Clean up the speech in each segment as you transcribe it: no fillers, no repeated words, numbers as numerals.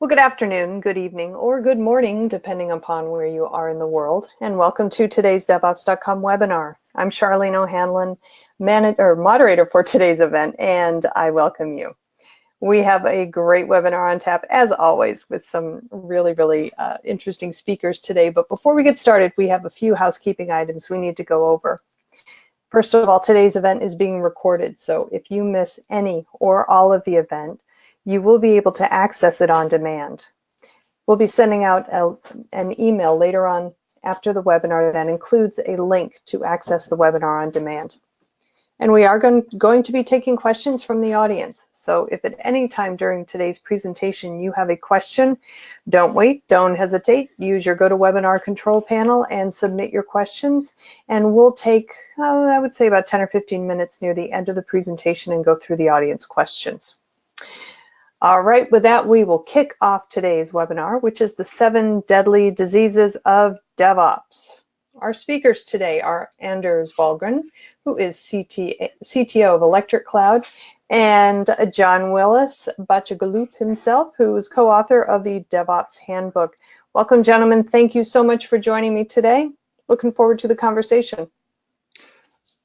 Well, good afternoon, good evening, or good morning, depending upon where you are in the world, and welcome to today's DevOps.com webinar. I'm Charlene O'Hanlon, moderator for today's event, and I welcome you. We have a great webinar on tap, as always, with some really interesting speakers today. But before we get started, we have a few housekeeping items we need to go over. First of all, today's event is being recorded, so if you miss any or all of the event, you will be able to access it on demand. We'll be sending out an email later on after the webinar that includes a link to access the webinar on demand. And we are going to be taking questions from the audience. So if at any time during today's presentation you have a question, don't wait, don't hesitate. Use your GoToWebinar control panel and submit your questions. And we'll take, I would say about 10 or 15 minutes near the end of the presentation and go through the audience questions. All right, with that, we will kick off today's webinar, which is the 7 Deadly Diseases of DevOps. Our speakers today are Anders Wallgren, who is CTO of Electric Cloud, and John Willis, Bachagalup himself, who is co-author of the DevOps Handbook. Welcome, gentlemen. Thank you so much for joining me today. Looking forward to the conversation.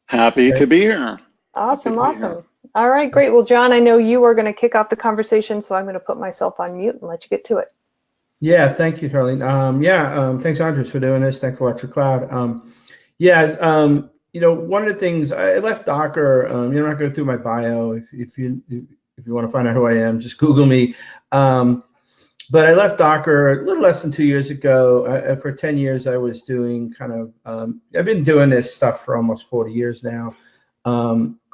Happy to be here. Awesome. All right, great. Well, John, I know you are going to kick off the conversation, so I'm going to put myself on mute and let you get to it. Yeah, thank you, Charlene. Thanks, Andres, for doing this. Thanks, Electric Cloud. One of the things I left Docker. You're not going to go through my bio. If you want to find out who I am, just Google me. But I left Docker a little less than 2 years ago. For 10 years, I was doing I've been doing this stuff for almost 40 years now.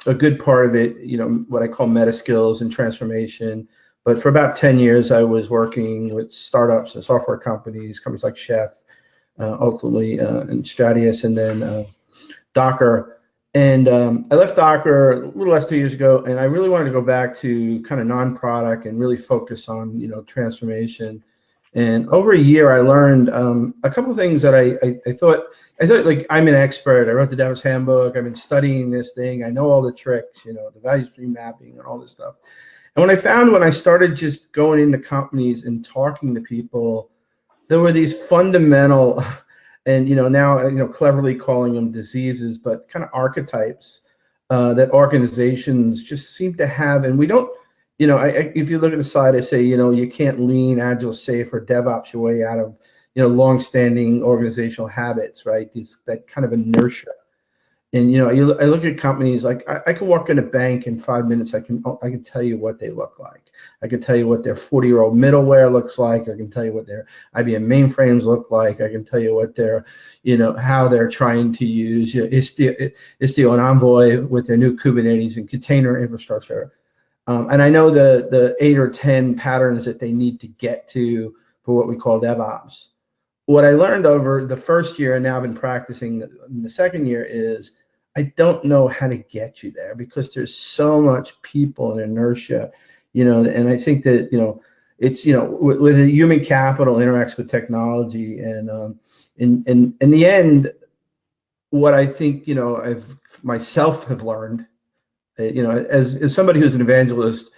A good part of it, what I call meta skills and transformation. But for about 10 years, I was working with startups and software companies like Chef, ultimately, and Stratius, and then Docker. And I left Docker a little less than 2 years ago, and I really wanted to go back to kind of non-product and really focus on, transformation. And over a year, I learned a couple of things that I thought like I'm an expert. I wrote the DevOps Handbook. I've been studying this thing. I know all the tricks, the value stream mapping and all this stuff. And when I started just going into companies and talking to people, there were these fundamental, and now cleverly calling them diseases, but kind of archetypes that organizations just seem to have, and we don't. If you look at the slide, I say, you can't lean, agile, safe, or DevOps your way out of, long-standing organizational habits, right? That kind of inertia. And I look at companies like I can walk in a bank in 5 minutes. I can tell you what they look like. I can tell you what their 40-year-old middleware looks like. I can tell you what their IBM mainframes look like. I can tell you what their, how they're trying to use Istio and Envoy with their new Kubernetes and container infrastructure. And I know the 8 or 10 patterns that they need to get to for what we call DevOps. What I learned over the first year, and now I've been practicing in the second year, is I don't know how to get you there because there's so much people and inertia, and I think that, it's, with the human capital interacts with technology, and in the end, what I think, I've myself have learned, as somebody who's an evangelist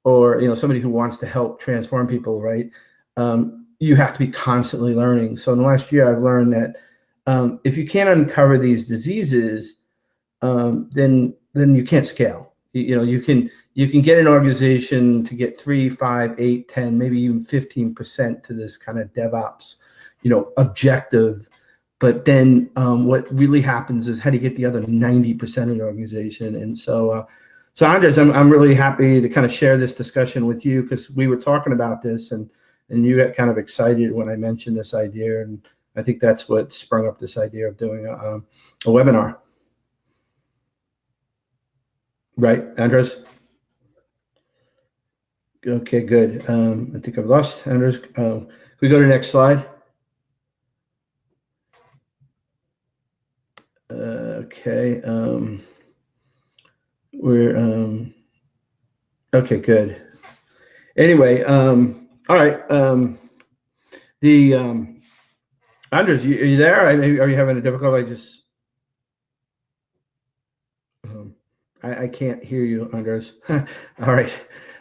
or, somebody who wants to help transform people, right? You have to be constantly learning. So in the last year, I've learned that if you can't uncover these diseases, then you can't scale. You can get an organization to get 3, 5, 8, 10, maybe even 15% to this kind of DevOps, objective. But then what really happens is how do you get the other 90% of the organization? And so Anders, I'm really happy to kind of share this discussion with you because we were talking about this and you got kind of excited when I mentioned this idea, and I think that's what sprung up this idea of doing a webinar. Right, Andres? Okay, good. I think I've lost Andres. Can we go to the next slide? Okay. Okay, good. Anyway, all right. Anders, are you there? Are you having a difficulty? I can't hear you, Anders. All right.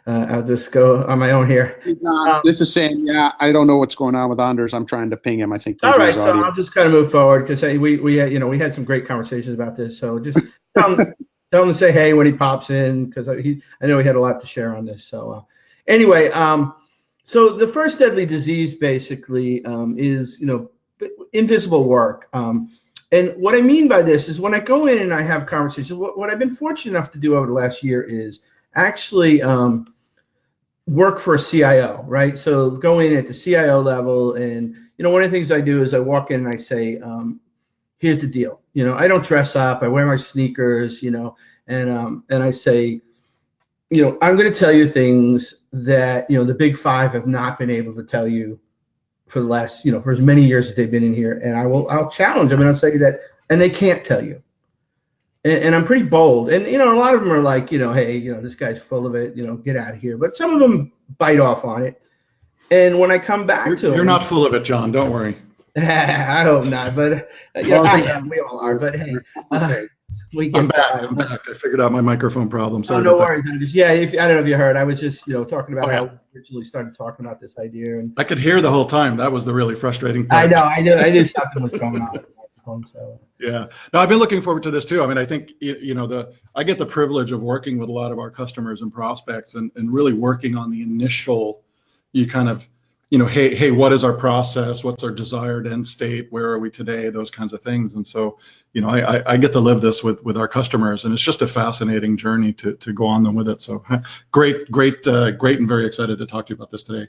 I'll just go on my own here. Hey, John, this is Sam. Yeah, I don't know what's going on with Anders. I'm trying to ping him. I think All maybe right, his so audio. I'll just kind of move forward because we had, we had some great conversations about this. So just tell him to say hey when he pops in, because I know he had a lot to share on this. So anyway, so the first deadly disease basically is invisible work. And what I mean by this is when I go in and I have conversations, what I've been fortunate enough to do over the last year is actually work for a CIO, right? So go in at the CIO level, and one of the things I do is I walk in and I say, here's the deal. I don't dress up. I wear my sneakers, and I say, I'm going to tell you things that the big five have not been able to tell you for the last, for as many years as they've been in here, and I'll challenge them and I'll say that, and they can't tell you. And I'm pretty bold, and a lot of them are like, hey, this guy's full of it, get out of here. But some of them bite off on it, and when I come back to them, you're not full of it, John. Don't worry. I hope not, but I am. We all are. But hey, we get I'm back. I figured out my microphone problem. Sorry no about worries. Yeah, I don't know if you heard. I was just talking about how we originally started talking about this idea, and I could hear the whole time. That was the really frustrating part. I knew something was going on. So. Yeah, no, I've been looking forward to this too. I mean, I think I get the privilege of working with a lot of our customers and prospects, and really working on the initial, hey, what is our process? What's our desired end state? Where are we today? Those kinds of things. And so, I get to live this with our customers, and it's just a fascinating journey to go on them with it. So great, and very excited to talk to you about this today.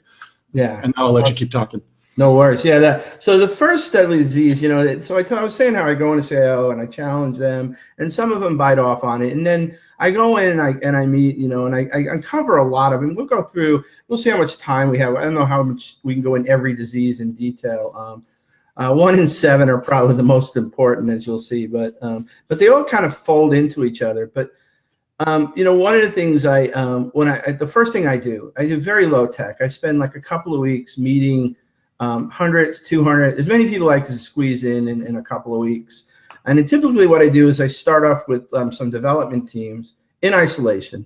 Yeah. And now I'll let you keep talking. No worries. Yeah. So the first deadly disease, so I was saying how I go into CIO and I challenge them, and some of them bite off on it, and then I go in and I meet, and I cover a lot of them. We'll go through. We'll see how much time we have. I don't know how much we can go in every disease in detail. 1 in 7 are probably the most important, as you'll see, but they all kind of fold into each other. But one of the things the first thing I do very low tech. I spend like a couple of weeks meeting. Hundreds, 200, as many people I can squeeze in a couple of weeks. And then typically what I do is I start off with some development teams in isolation.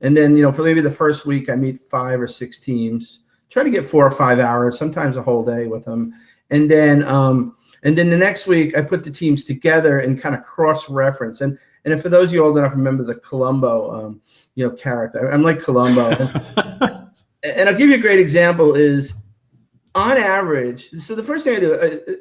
And then, for maybe the first week, I meet 5 or 6 teams, try to get 4 or 5 hours, sometimes a whole day with them. And then the next week, I put the teams together and kind of cross-reference. And for those of you old enough, remember the Columbo, character. I'm like Columbo. And I'll give you a great example is, on average, so the first thing I do,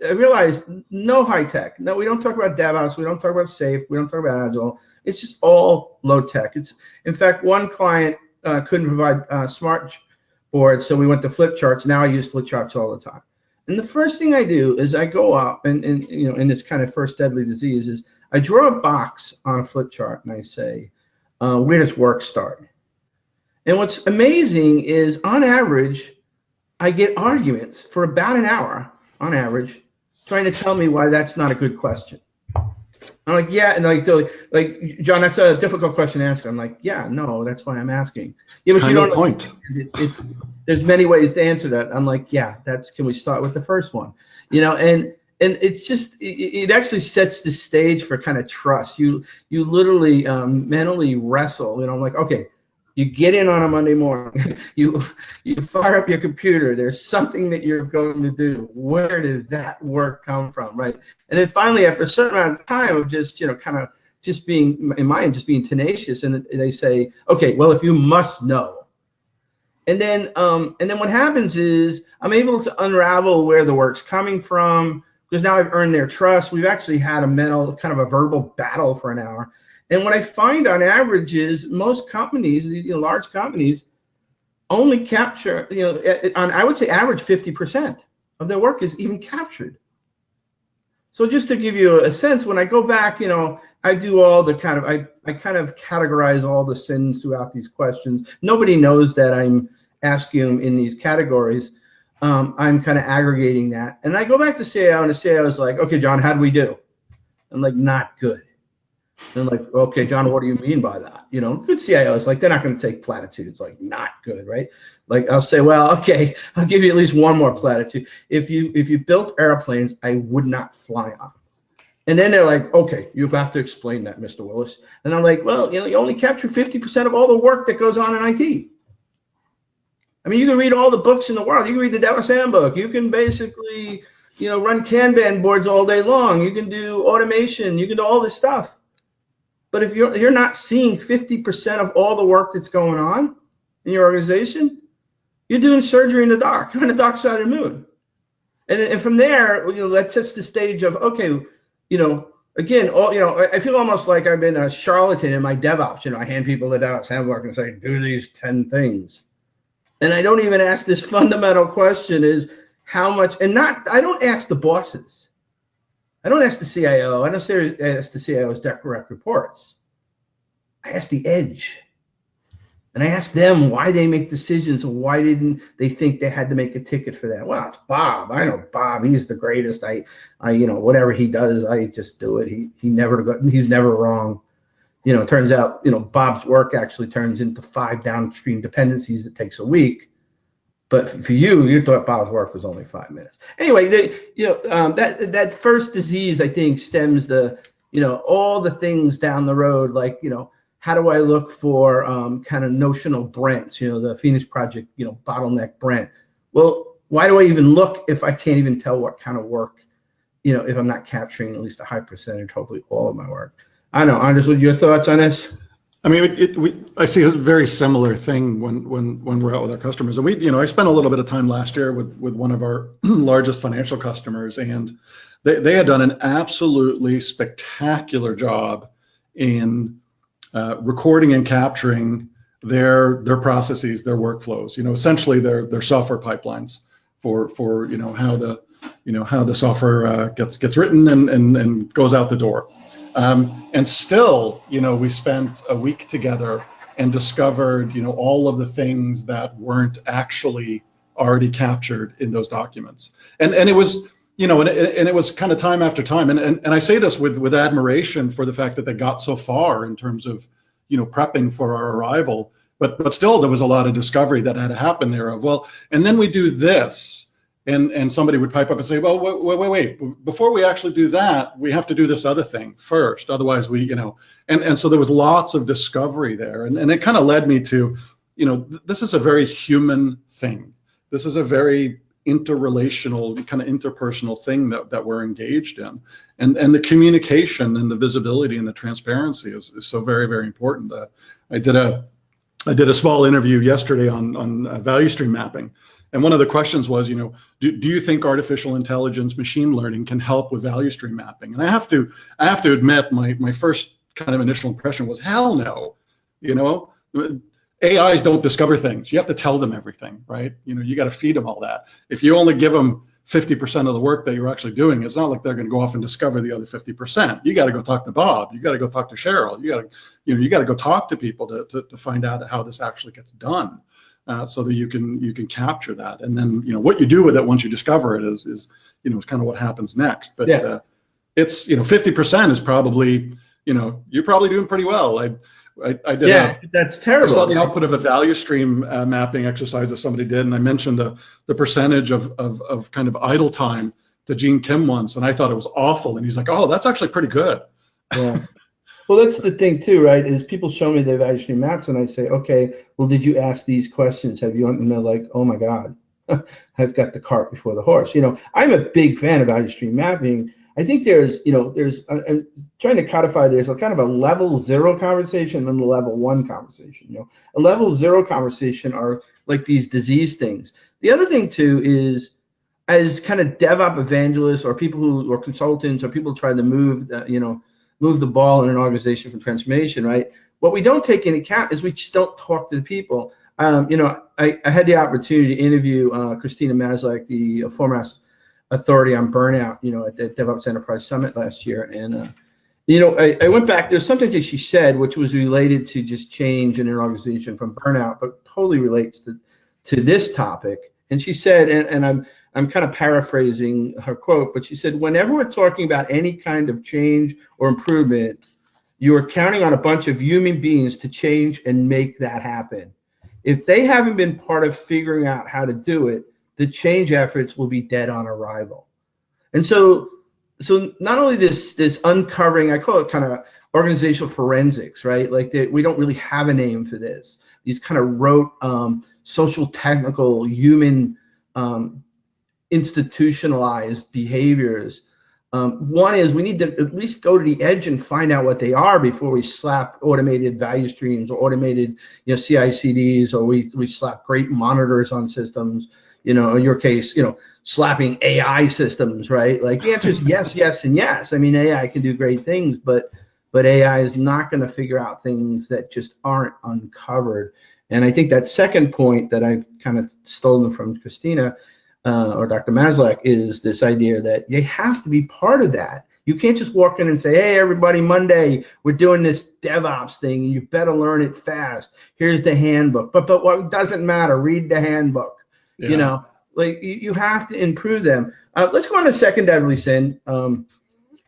I realized no high tech. No, we don't talk about DevOps. We don't talk about safe. We don't talk about agile. It's just all low tech. In fact, one client couldn't provide smart boards, so we went to flip charts. Now I use flip charts all the time. And the first thing I do is I go up and in this kind of first deadly disease is I draw a box on a flip chart and I say, where does work start? And what's amazing is on average, I get arguments for about an hour on average, trying to tell me why that's not a good question. I'm like, yeah, and they're like, John, that's a difficult question to answer. I'm like, yeah, no, that's why I'm asking. Yeah, but you don't know. Point. There's many ways to answer that. I'm like, yeah, can we start with the first one? And it's just it actually sets the stage for kind of trust. You literally mentally wrestle. I'm like, okay. You get in on a Monday morning, you fire up your computer, there's something that you're going to do. Where did that work come from, right? And then finally, after a certain amount of time of just, kind of just being, in my mind, just being tenacious, and they say, okay, well, if you must know. And then what happens is I'm able to unravel where the work's coming from, because now I've earned their trust. We've actually had a kind of a verbal battle for an hour. And what I find on average is most companies, large companies, only capture, I would say average 50% of their work is even captured. So just to give you a sense, when I go back, I do all the kind of, I kind of categorize all the sins throughout these questions. Nobody knows that I'm asking them in these categories. I'm kind of aggregating that. And I go back to CIO, and the CIO is like, okay, John, how do we do? I'm like, not good. And like, okay, John, what do you mean by that? Good CIOs, like, they're not going to take platitudes, like, not good, right? Like, I'll say, well, okay, I'll give you at least one more platitude. If you built airplanes, I would not fly on them. And then they're like, okay, you have to explain that, Mr. Willis. And I'm like, well, you only capture 50% of all the work that goes on in IT. I mean, you can read all the books in the world. You can read the DevOps Handbook. You can basically, run Kanban boards all day long. You can do automation. You can do all this stuff. But if you're not seeing 50% of all the work that's going on in your organization, you're doing surgery in the dark. You're on the dark side of the moon. And from there, that sets the stage of, okay, again, I feel almost like I've been a charlatan in my DevOps. I hand people the DevOps Handbook and say, do these 10 things. And I don't even ask this fundamental question is how much, I don't ask the bosses. I don't ask the CIO. I don't ask the CIO's direct reports. I ask the edge. And I ask them why they make decisions and why didn't they think they had to make a ticket for that. Well, it's Bob. I know Bob. He's the greatest. I whatever he does, I just do it. He's never wrong. It turns out, Bob's work actually turns into 5 downstream dependencies. It takes a week. But for you thought Bob's work was only 5 minutes. Anyway, that first disease, I think, stems all the things down the road, like, how do I look for kind of notional Brents, the Phoenix Project, bottleneck Brent. Well, why do I even look if I can't even tell what kind of work, if I'm not capturing at least a high percentage, hopefully all of my work. I don't know, Anders, what are your thoughts on this? I mean, I see a very similar thing when we're out with our customers. And I spent a little bit of time last year with one of our largest financial customers, and they had done an absolutely spectacular job in recording and capturing their processes, their workflows. Essentially their software pipelines for how the software gets written and goes out the door. And still, we spent a week together and discovered, all of the things that weren't actually already captured in those documents. And it was, and it was kind of time after time. And I say this with admiration for the fact that they got so far in terms of, prepping for our arrival. But still, there was a lot of discovery that had to happen there of, well, and then we do this. And somebody would pipe up and say, well, wait, before we actually do that, we have to do this other thing first. Otherwise and so there was lots of discovery there. And it kind of led me to, this is a very human thing. This is a very interrelational, kind of interpersonal thing that we're engaged in. And the communication and the visibility and the transparency is so very, very important. I did a small interview yesterday on value stream mapping. And one of the questions was, do you think artificial intelligence, machine learning can help with value stream mapping? And I have to admit, my first kind of initial impression was, hell no. AIs don't discover things. You have to tell them everything, right? You got to feed them all that. If you only give them 50% of the work that you're actually doing, it's not like they're going to go off and discover the other 50%. You got to go talk to Bob. You got to go talk to Cheryl. You got to go talk to people to find out how this actually gets done. So that you can capture that, and then what you do with it once you discover it is kind of what happens next. But yeah. It's 50% is probably you're probably doing pretty well. I did that's terrible. I saw the output of a value stream mapping exercise that somebody did, and I mentioned the percentage of kind of idle time to Gene Kim once, and I thought it was awful, and he's like, oh, that's actually pretty good. Yeah. Well, that's the thing too, right? Is people show me their value stream maps, and I say, okay, well, did you ask these questions? Have you? And they're like, oh my God, I've got the cart before the horse. I'm a big fan of value stream mapping. I think I'm trying to codify this, kind of a level 0 conversation and a level 1 conversation. A level 0 conversation are like these disease things. The other thing too is, as kind of DevOps evangelists or people or consultants or people trying to move the ball in an organization for transformation, right? What we don't take into account is we just don't talk to the people. I had the opportunity to interview Christina Maslach, the former authority on burnout, at the DevOps Enterprise Summit last year. And, I went back, there's something that she said, which was related to just change in an organization from burnout, but totally relates to this topic. And she said, and I'm kind of paraphrasing her quote, but she said, whenever we're talking about any kind of change or improvement, you are counting on a bunch of human beings to change and make that happen. If they haven't been part of figuring out how to do it, the change efforts will be dead on arrival. And so so not only this uncovering, I call it kind of organizational forensics, right? Like we don't really have a name for this. These kind of rote social, technical, human, institutionalized behaviors. One is we need to at least go to the edge and find out what they are before we slap automated value streams or automated, CI/CDs, or we slap great monitors on systems. In your case, slapping AI systems, right? Like the answer is yes, yes, and yes. I mean, AI can do great things, but AI is not going to figure out things that just aren't uncovered. And I think that second point that I've kind of stolen from Christina or Dr. Maslach is this idea that you have to be part of that. You can't just walk in and say, hey, everybody, Monday, we're doing this DevOps thing, and you better learn it fast. Here's the handbook. But what doesn't matter, read the handbook. Yeah. Like you have to improve them. Let's go on to second deadly sin,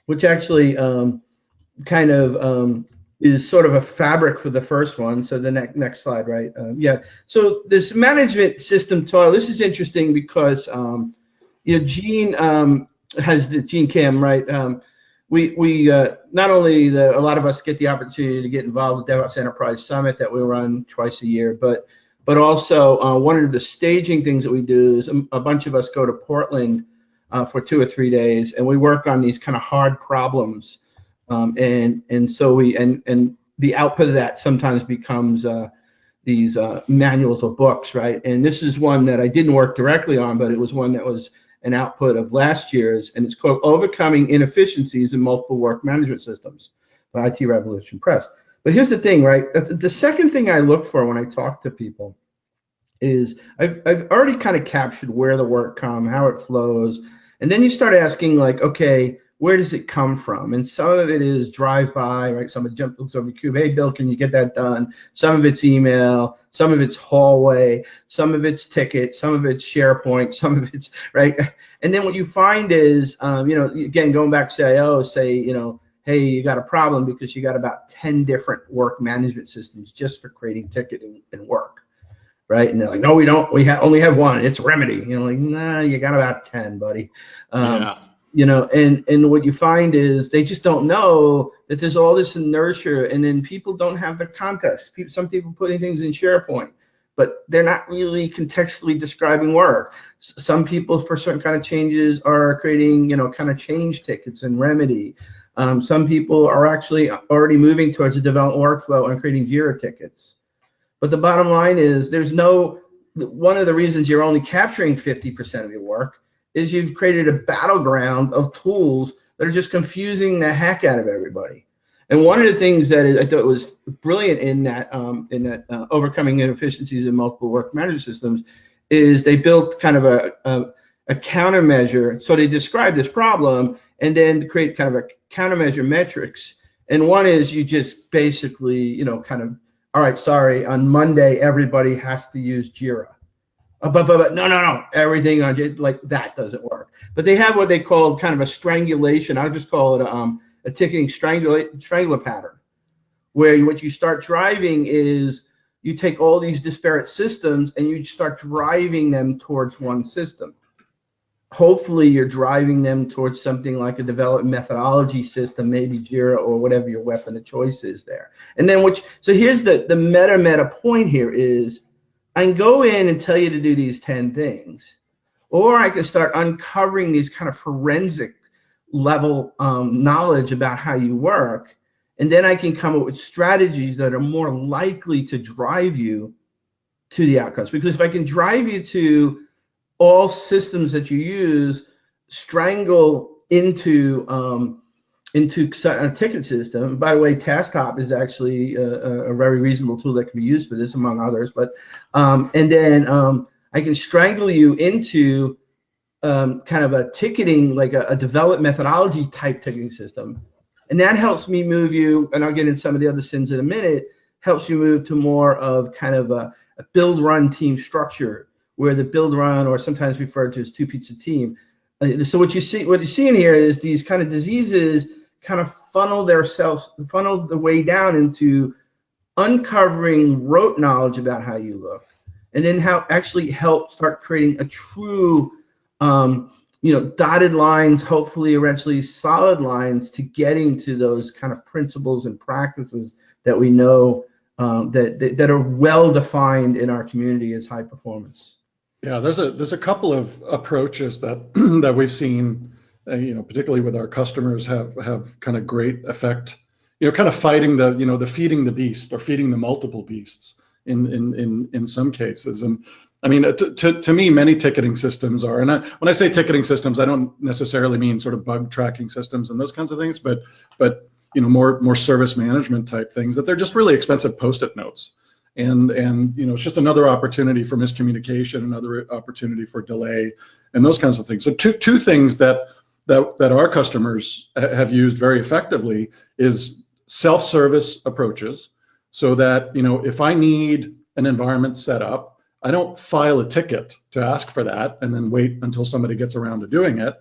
which actually kind of is sort of a fabric for the first one. So the next slide, right? Yeah. So this management system toil. This is interesting because Gene has the Gene Kim, right? We not only a lot of us get the opportunity to get involved with DevOps Enterprise Summit that we run twice a year, but also one of the staging things that we do is a bunch of us go to Portland for 2 or 3 days, and we work on these kind of hard problems. And so the output of that sometimes becomes these manuals or books, right? And this is one that I didn't work directly on, but it was one that was an output of last year's, and it's called Overcoming Inefficiencies in Multiple Work Management Systems by IT Revolution Press. But here's the thing, right? The second thing I look for when I talk to people is I've already kind of captured where the work comes, how it flows, and then you start asking like, okay, where does it come from? And some of it is drive-by, right? Somebody looks over the cube, hey, Bill, can you get that done? Some of it's email, some of it's hallway, some of it's tickets, some of it's SharePoint, some of it's, right? And then what you find is, again, going back to CIO, say, hey, you got a problem because you got about 10 different work management systems just for creating ticketing and work, right? And they're like, no, we don't. We only have one. It's Remedy. Like, nah, you got about 10, buddy. Yeah. And what you find is they just don't know that there's all this inertia, and then people don't have the context. Some people putting things in SharePoint, but they're not really contextually describing work. Some people, for certain kind of changes, are creating, kind of change tickets and Remedy. Some people are actually already moving towards a development workflow and creating Jira tickets. But the bottom line is one of the reasons you're only capturing 50% of your work is you've created a battleground of tools that are just confusing the heck out of everybody. And one of the things that I thought was brilliant in that overcoming inefficiencies in multiple work management systems is they built kind of a countermeasure. So they described this problem and then create kind of a countermeasure metrics. And one is you just basically, kind of, all right, sorry, on Monday everybody has to use Jira. But no, everything on like that doesn't work. But they have what they call kind of a strangulation. I'll just call it a ticketing strangler pattern, where what you start driving is you take all these disparate systems and you start driving them towards one system. Hopefully you're driving them towards something like a development methodology system, maybe Jira or whatever your weapon of choice is there. And then so here's the meta point here is, I can go in and tell you to do these 10 things, or I can start uncovering these kind of forensic level knowledge about how you work, and then I can come up with strategies that are more likely to drive you to the outcomes. Because if I can drive you to all systems that you use, strangle into a ticket system. By the way, TaskTop is actually a very reasonable tool that can be used for this, among others. But and then I can strangle you into kind of a ticketing, like a development methodology type ticketing system, and that helps me move you. And I'll get into some of the other sins in a minute. Helps you move to more of kind of a build-run team structure, where the build-run, or sometimes referred to as two-pizza team. So what you see in here is these kind of diseases kind of funnel the way down into uncovering rote knowledge about how you look, and then how actually help start creating a true dotted lines, hopefully eventually solid lines to getting to those kind of principles and practices that we know that are well defined in our community as high performance. Yeah, there's a couple of approaches that that we've seen, particularly with our customers, have kind of great effect. Kind of fighting the feeding the beast or feeding the multiple beasts in some cases. And I mean, to me, many ticketing systems are, and when I say ticketing systems, I don't necessarily mean sort of bug tracking systems and those kinds of things, but more service management type things, that they're just really expensive Post-it notes. And it's just another opportunity for miscommunication, another opportunity for delay, and those kinds of things. So two things that our customers have used very effectively is self-service approaches, so that if I need an environment set up, I don't file a ticket to ask for that and then wait until somebody gets around to doing it.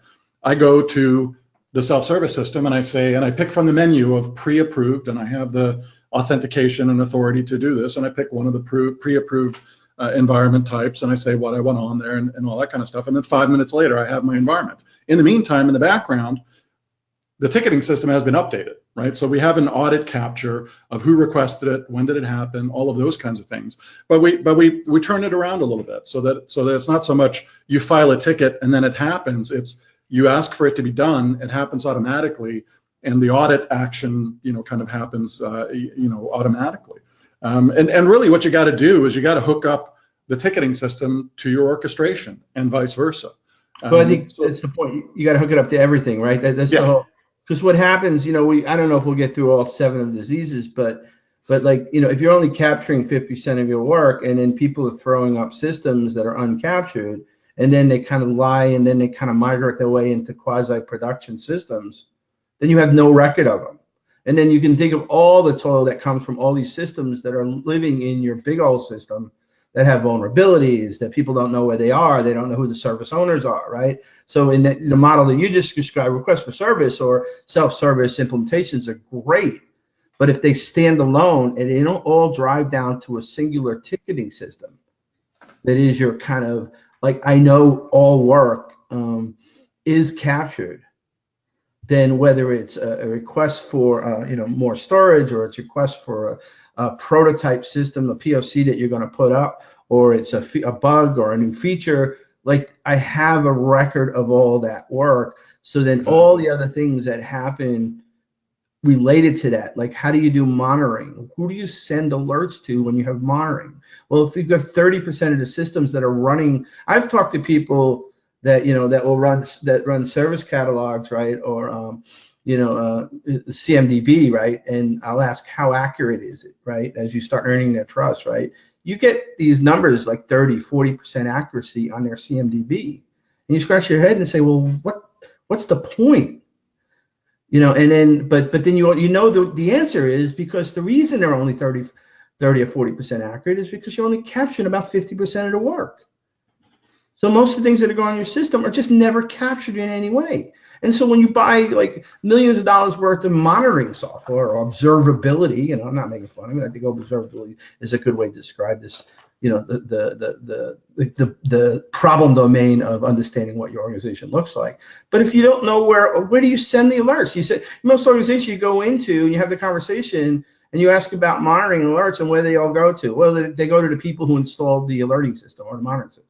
I go to the self-service system and I pick from the menu of pre-approved, and I have the authentication and authority to do this, and I pick one of the pre-approved environment types, and I say what I want on there and all that kind of stuff, and then 5 minutes later I have my environment. In the meantime, in the background, the ticketing system has been updated, right? So we have an audit capture of who requested it, when did it happen, all of those kinds of things. But we turn it around a little bit so that it's not so much you file a ticket and then it happens. It's you ask for it to be done, it happens automatically, and the audit action kind of happens automatically. And really what you got to do is you got to hook up the ticketing system to your orchestration and vice versa. But I think that's the point. You got to hook it up to everything, right? That's the whole. Because what happens, I don't know if we'll get through all 7 of the diseases, but if you're only capturing 50% of your work, and then people are throwing up systems that are uncaptured, and then they kind of lie, and then they kind of migrate their way into quasi-production systems, then you have no record of them. And then you can think of all the toil that comes from all these systems that are living in your big old system that have vulnerabilities, that people don't know where they are, they don't know who the service owners are, right? So in the model that you just described, request for service or self-service implementations are great, but if they stand alone and they don't all drive down to a singular ticketing system, that is your kind of, like, I know all work is captured, then whether it's a request for more storage, or it's a request for a prototype system, a POC that you're going to put up, or it's a bug or a new feature, like I have a record of all that work. So then all the other things that happen related to that, like how do you do monitoring? Who do you send alerts to when you have monitoring? Well, if you've got 30% of the systems that are running, I've talked to people that that run service catalogs, right, or CMDB, right, and I'll ask how accurate is it, right, as you start earning their trust, right, you get these numbers like 30-40% accuracy on their CMDB, and you scratch your head and say, well, what's the point, and then but then the answer is because the reason they're only 30 or 40% accurate is because you're only capturing about 50% of the work. So most of the things that are going on in your system are just never captured in any way. And so when you buy like millions of dollars worth of monitoring software or observability, I'm not making fun of it. I think observability is a good way to describe this, the problem domain of understanding what your organization looks like. But if you don't know where do you send the alerts? You say most organizations you go into and you have the conversation and you ask about monitoring alerts and where they all go to. Well, they go to the people who installed the alerting system or the monitoring system.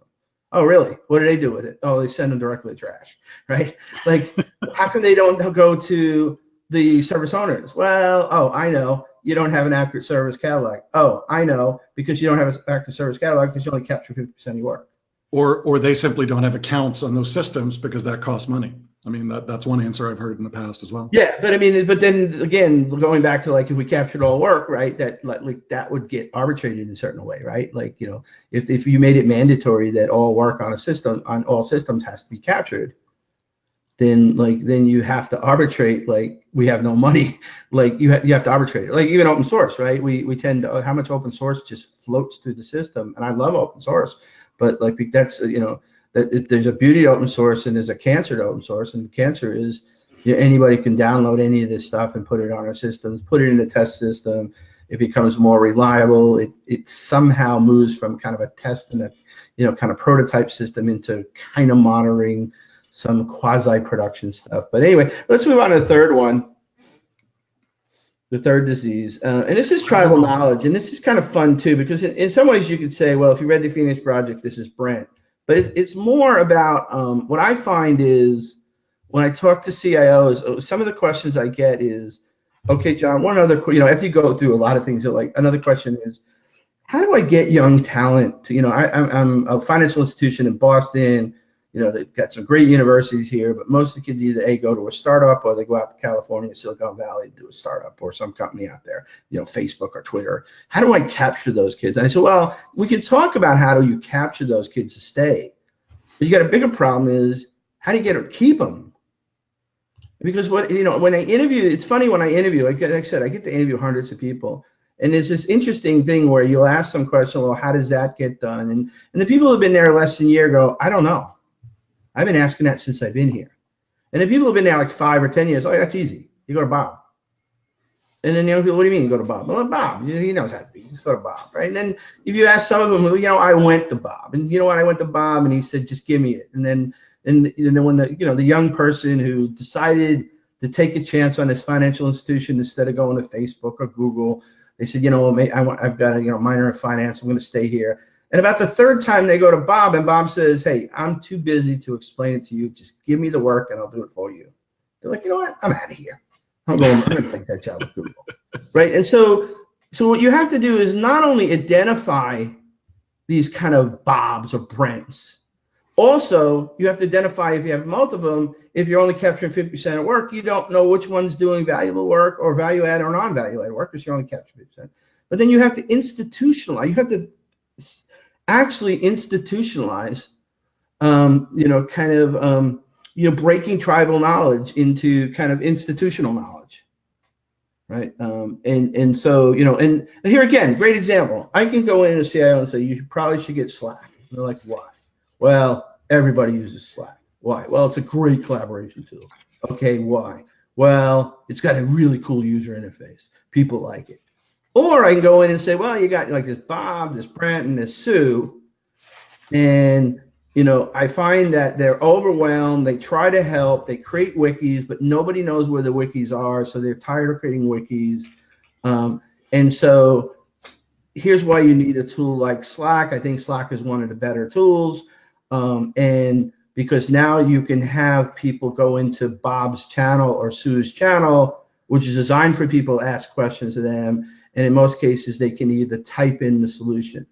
Oh, really? What do they do with it? Oh, they send them directly to trash, right? Like, how come they don't go to the service owners? Well, oh, I know. You don't have an accurate service catalog. Oh, I know, because you don't have an accurate service catalog because you only capture 50% of your work. Or they simply don't have accounts on those systems because that costs money. I mean, that's one answer I've heard in the past as well. Yeah, but I mean, but then again, going back to like if we captured all work, right? That that would get arbitrated in a certain way, right? Like if you made it mandatory that all work on all systems has to be captured, then you have to arbitrate. Like we have no money. Like you have to arbitrate. Like even open source, right? We tend to how much open source just floats through the system, and I love open source, but like that's that there's a beauty to open source and there's a cancer to open source, and the cancer is anybody can download any of this stuff and put it on our systems, put it in a test system. It becomes more reliable. It somehow moves from kind of a test and a kind of prototype system into kind of monitoring some quasi-production stuff. But anyway, let's move on to the third one, the third disease. And this is tribal knowledge, and this is kind of fun too, because in some ways you could say, well, if you read the Phoenix Project, this is Brent. But it's more about what I find is when I talk to CIOs, some of the questions I get is, okay, John, one other, after you go through a lot of things, like another question is, how do I get young talent to, I'm a financial institution in Boston, they've got some great universities here, but most of the kids either go to a startup or they go out to California, Silicon Valley to do a startup or some company out there, Facebook or Twitter. How do I capture those kids? And I said, well, we can talk about how do you capture those kids to stay, but you got a bigger problem is how do you keep them? Because when I interview, it's funny when I interview, like I said, I get to interview hundreds of people. And it's this interesting thing where you'll ask some question, well, how does that get done? And the people who have been there less than a year go, I don't know. I've been asking that since I've been here. And the people who have been there like 5 or 10 years, oh, that's easy. You go to Bob. And then people, what do you mean you go to Bob? Well, Bob, he knows how to be. Just go to Bob, right? And then if you ask some of them, I went to Bob. And you know what? I went to Bob, and he said, just give me it. And then when the young person who decided to take a chance on this financial institution instead of going to Facebook or Google, they said, I've got a minor in finance. I'm going to stay here. And about the third time they go to Bob, and Bob says, hey, I'm too busy to explain it to you. Just give me the work, and I'll do it for you. They're like, you know what? I'm out of here. I'm going to take that job at Google, right? And so what you have to do is not only identify these kind of Bobs or Brents. Also, you have to identify, if you have multiple of them, if you're only capturing 50% of work, you don't know which one's doing valuable work or value add or non-value add work because you're only capturing 50%. But then you have to institutionalize. You have to actually institutionalize, breaking tribal knowledge into kind of institutional knowledge, right? And so, and here again, great example. I can go in as a CIO and say, you probably should get Slack. And they're like, why? Well, everybody uses Slack. Why? Well, it's a great collaboration tool. Okay, why? Well, it's got a really cool user interface. People like it. Or I can go in and say, well, you got like this Bob, this Brent, and this Sue, and I find that they're overwhelmed. They try to help. They create wikis, but nobody knows where the wikis are, so they're tired of creating wikis. And so here's why you need a tool like Slack. I think Slack is one of the better tools. And because now you can have people go into Bob's channel or Sue's channel, which is designed for people to ask questions to them. And in most cases, they can either type in the solution,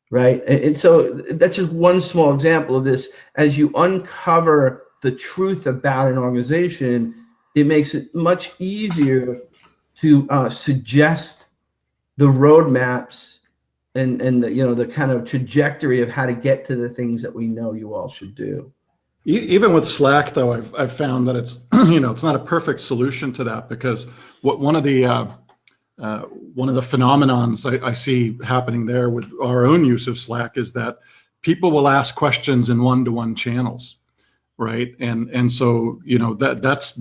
right? And so that's just one small example of this. As you uncover the truth about an organization, it makes it much easier to suggest the roadmaps and the kind of trajectory of how to get to the things that we know you all should do. Even with Slack, though, I've found that it's it's not a perfect solution to that, because one of the phenomenons I see happening there with our own use of Slack is that people will ask questions in one-to-one channels, right? And so that's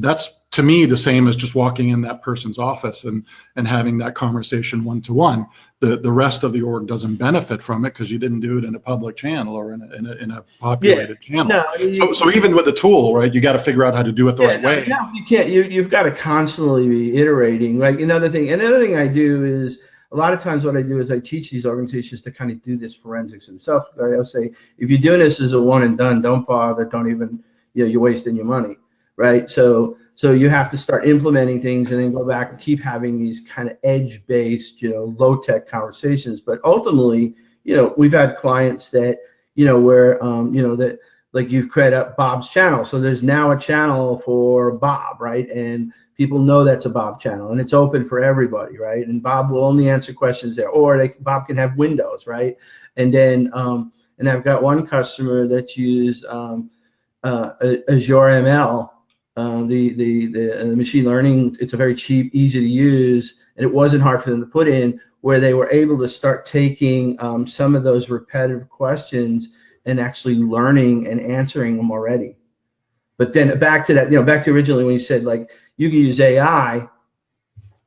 to me the same as just walking in that person's office and having that conversation one-to-one. The rest of the org doesn't benefit from it because you didn't do it in a public channel or in a populated channel. No, so even with the tool, right, you got to figure out how to do it the right way. No, you can't. You've got to constantly be iterating. Like another thing I do is, a lot of times what I do is I teach these organizations to kind of do this forensics themselves. I'll say, if you're doing this as a one and done, don't bother. Don't even, you're wasting your money, right? So you have to start implementing things and then go back and keep having these kind of edge-based, low-tech conversations. But ultimately, we've had clients that, where, that like you've created up Bob's channel. So there's now a channel for Bob, right? And people know that's a Bob channel, and it's open for everybody, right? And Bob will only answer questions there, or Bob can have windows, right? And then, and I've got one customer that used Azure ML. The machine learning, it's a very cheap, easy to use, and it wasn't hard for them to put in, where they were able to start taking some of those repetitive questions and actually learning and answering them already. But then back to that, back to originally when you said, like, you can use AI,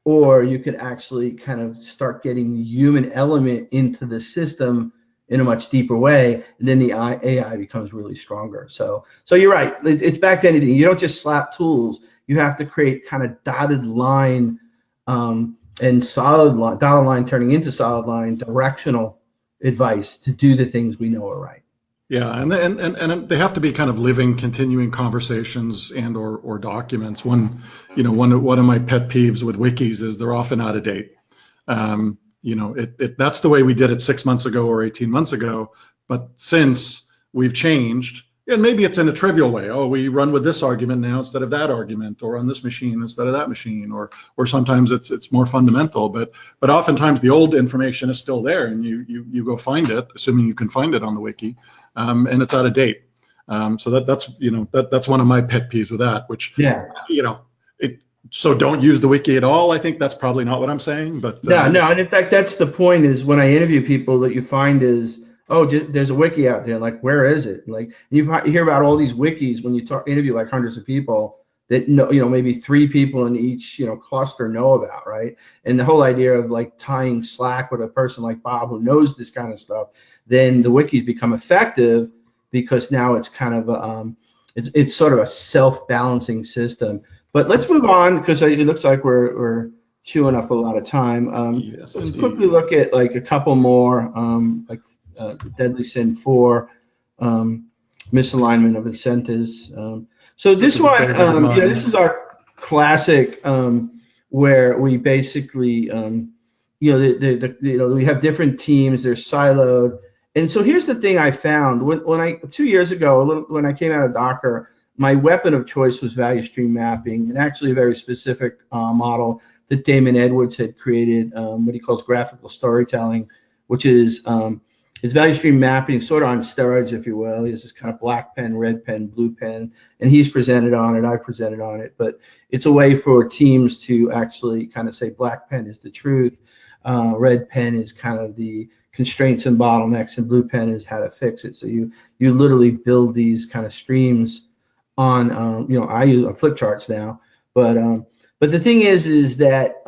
or you could actually kind of start getting the human element into the system in a much deeper way, and then the AI becomes really stronger. So you're right. It's back to anything. You don't just slap tools. You have to create kind of dotted line and solid line, dotted line turning into solid line, directional advice to do the things we know are right. Yeah, and they have to be kind of living, continuing conversations and or documents. One of my pet peeves with wikis is they're often out of date. That's the way we did it 6 months ago or 18 months ago. But since we've changed, and maybe it's in a trivial way. Oh, we run with this argument now instead of that argument, or on this machine instead of that machine, or sometimes it's more fundamental. But oftentimes the old information is still there, and you go find it, assuming you can find it on the wiki, and it's out of date. So that's one of my pet peeves with that. Which So don't use the wiki at all. I think that's probably not what I'm saying, but no, and in fact, that's the point. Is when I interview people, that you find is, oh, there's a wiki out there. Like, where is it? Like, you hear about all these wikis when you interview like hundreds of people that maybe 3 people in each cluster know about, right? And the whole idea of like tying Slack with a person like Bob who knows this kind of stuff, then the wikis become effective because now it's kind of it's sort of a self-balancing system. But let's move on because it looks like we're chewing up a lot of time. Yes, let's indeed. quickly look at like a couple more, Deadly Sin 4, misalignment of incentives. So this one, this is our classic where we basically, we have different teams, they're siloed. And so here's the thing I found. When 2 years ago, when I came out of Docker, my weapon of choice was value stream mapping, and actually a very specific model that Damon Edwards had created, what he calls graphical storytelling, which is value stream mapping, sort of on steroids, if you will. He has this kind of black pen, red pen, blue pen, and he's presented on it, I presented on it, but it's a way for teams to actually kind of say black pen is the truth, red pen is kind of the constraints and bottlenecks, and blue pen is how to fix it. So you literally build these kind of streams on, I use flip charts now, but the thing is that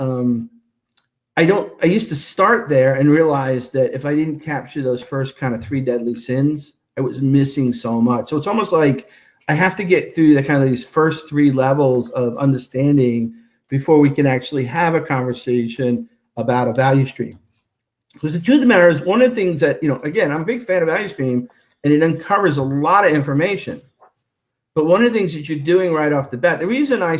I used to start there and realize that if I didn't capture those first kind of 3 deadly sins, I was missing so much. So it's almost like I have to get through the kind of these first 3 levels of understanding before we can actually have a conversation about a value stream. Because the truth of the matter is, one of the things that, again, I'm a big fan of value stream, and it uncovers a lot of information. But one of the things that you're doing right off the bat, the reason I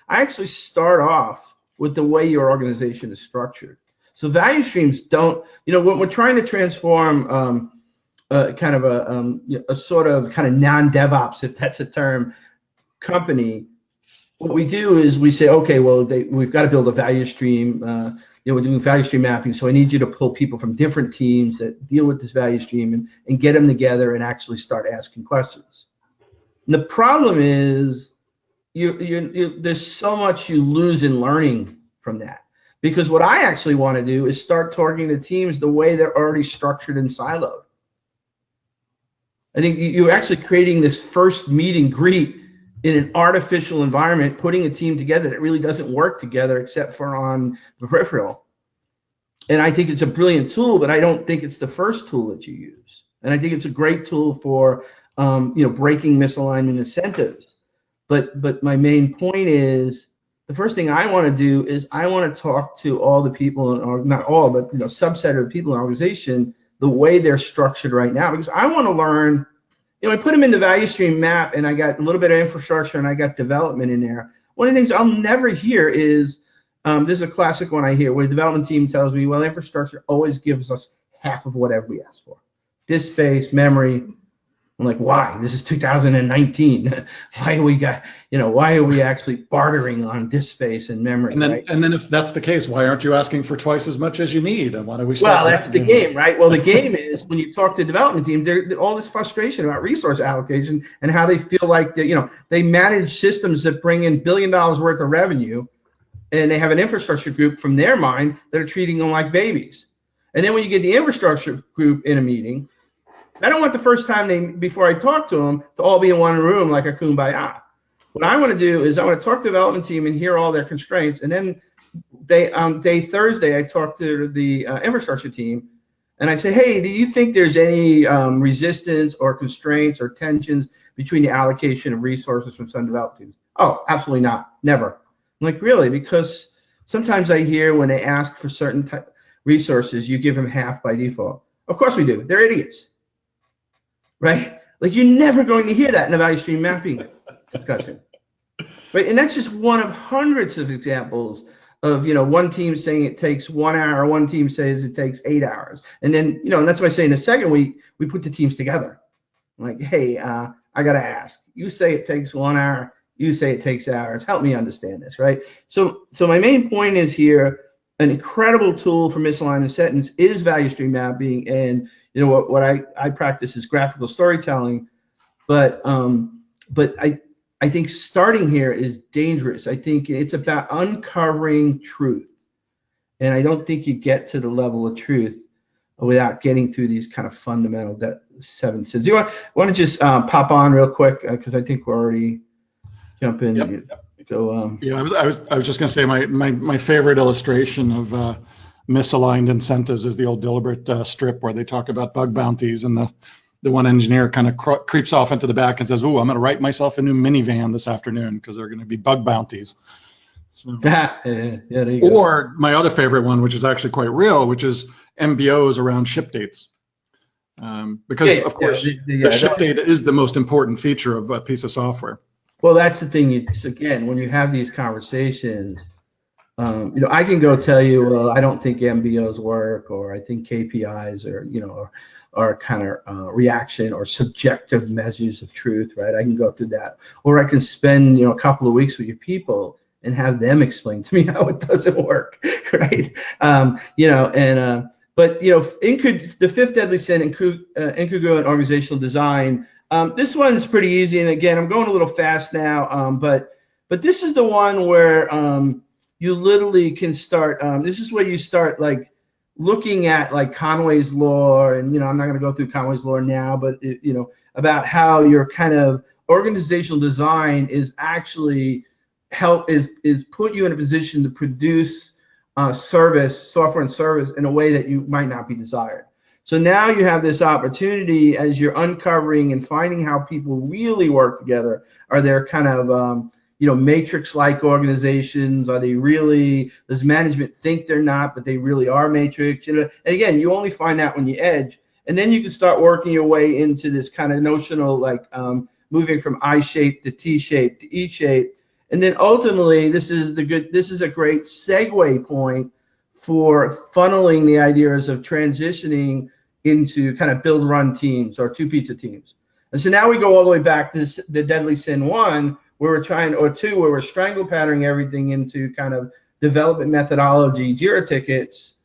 actually start off with the way your organization is structured. So value streams don't, when we're trying to transform kind of a sort of kind of non-DevOps, if that's a term, company, what we do is we say, okay, well, we've got to build a value stream. We're doing value stream mapping, so I need you to pull people from different teams that deal with this value stream and get them together and actually start asking questions. And the problem is there's so much you lose in learning from that. Because what I actually want to do is start targeting the teams the way they're already structured and siloed. I think you're actually creating this first meet and greet in an artificial environment, putting a team together that really doesn't work together except for on the peripheral. And I think it's a brilliant tool, but I don't think it's the first tool that you use. And I think it's a great tool for breaking misalignment incentives. But my main point is, the first thing I want to do is I want to talk to all the people, or not all, but subset of people in the organization, the way they're structured right now, because I want to learn. I put them in the value stream map, and I got a little bit of infrastructure, and I got development in there. One of the things I'll never hear is, this is a classic one I hear, where the development team tells me, well, infrastructure always gives us half of whatever we ask for. Disk space, memory. I'm like, why? This is 2019. Why are we actually bartering on disk space and memory? And then if that's the case, why aren't you asking for twice as much as you need? And why don't we start? Well, that's the game, right? Well, the game is when you talk to the development team, there's all this frustration about resource allocation and how they feel like they manage systems that bring in $1 billion worth of revenue, and they have an infrastructure group from their mind that are treating them like babies. And then when you get the infrastructure group in a meeting, I don't want the first time before I talk to them to all be in one room like a kumbaya. What I want to do is I want to talk to the development team and hear all their constraints. And then day Thursday, I talk to the infrastructure team, and I say, hey, do you think there's any resistance or constraints or tensions between the allocation of resources from some development teams? Oh, absolutely not, never. I'm like, really? Because sometimes I hear when they ask for certain resources, you give them half by default. Of course we do. They're idiots, right? Like, you're never going to hear that in a value stream mapping discussion, right? And that's just one of hundreds of examples of, one team saying it takes 1 hour, one team says it takes 8 hours. And then, and that's why I say in the second week, we put the teams together. I'm like, hey, I got to ask. You say it takes 1 hour. You say it takes hours. Help me understand this, right? So my main point is here, an incredible tool for misalignment sentence is value stream mapping. And, what I practice is graphical storytelling. But I think starting here is dangerous. I think it's about uncovering truth. And I don't think you get to the level of truth without getting through these kind of fundamental 7 sins. You want to just pop on real quick, because I think we're already jumping. Yep. Go. Yeah, I was just going to say my favorite illustration of misaligned incentives is the old Dilbert strip where they talk about bug bounties, and the one engineer kind of creeps off into the back and says, "Ooh, I'm going to write myself a new minivan this afternoon because they're going to be bug bounties." So, there you go. Or my other favorite one, which is actually quite real, which is MBOs around ship dates. Because, of course, the ship date is the most important feature of a piece of software. Well, that's the thing. Again, when you have these conversations, I can go tell you, well, I don't think MBOs work, or I think KPIs are kind of reaction or subjective measures of truth, right? I can go through that, or I can spend a couple of weeks with your people and have them explain to me how it doesn't work, right? But the fifth deadly sin, incongruent organizational design. This one's pretty easy, and again, I'm going a little fast now, but this is the one where you literally can start. This is where you start like looking at like Conway's law, and I'm not going to go through Conway's law now, but about how your kind of organizational design is actually is put you in a position to produce software and service in a way that you might not be desired. So now you have this opportunity as you're uncovering and finding how people really work together. Are there kind of matrix-like organizations? Are they really? Does management think they're not, but they really are matrix? And again, you only find that when you edge, and then you can start working your way into this kind of notional, like moving from I shape to T shape to E shape, and then ultimately, this is a great segue point for funneling the ideas of transitioning into kind of build run teams or two pizza teams. And so now we go all the way back to the deadly sin 1, where we're trying, or 2, where we're strangle patterning everything into kind of development methodology, JIRA tickets.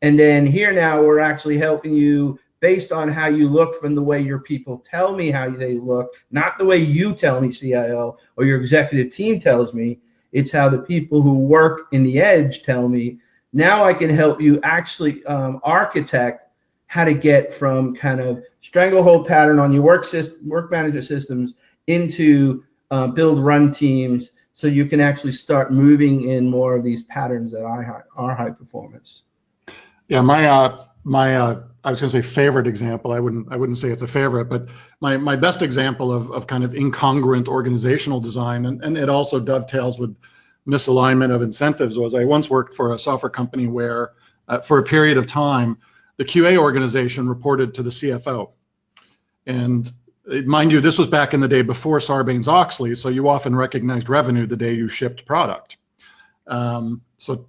And then here now we're actually helping you based on how you look from the way your people tell me how they look, not the way you tell me, CIO, or your executive team tells me. It's how the people who work in the edge tell me. Now I can help you actually architect how to get from kind of stranglehold pattern on your work manager systems into build run teams, so you can actually start moving in more of these patterns that are high performance. Yeah, my I was going to say favorite example. I wouldn't say it's a favorite, but my best example of kind of incongruent organizational design, and it also dovetails with misalignment of incentives, was I once worked for a software company where for a period of time, the QA organization reported to the CFO. And mind you, this was back in the day before Sarbanes-Oxley, so you often recognized revenue the day you shipped product. So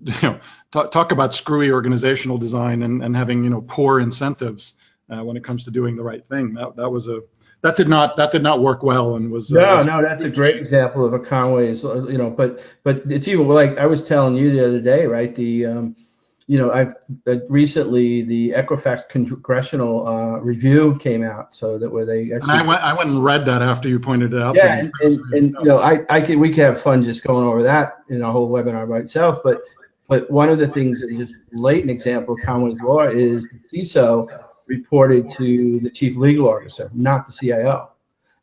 talk about screwy organizational design and having poor incentives when it comes to doing the right thing. That did not work well, and was no, that's a great example of a Conway's, but it's even like I was telling you the other day, right? I've recently the Equifax congressional review came out, so that where they actually. And I went and read that after you pointed it out. Yeah, and we could have fun just going over that in a whole webinar by itself. But one of the things that is blatant example of Conway's law is the CISO reported to the chief legal officer, not the CIO.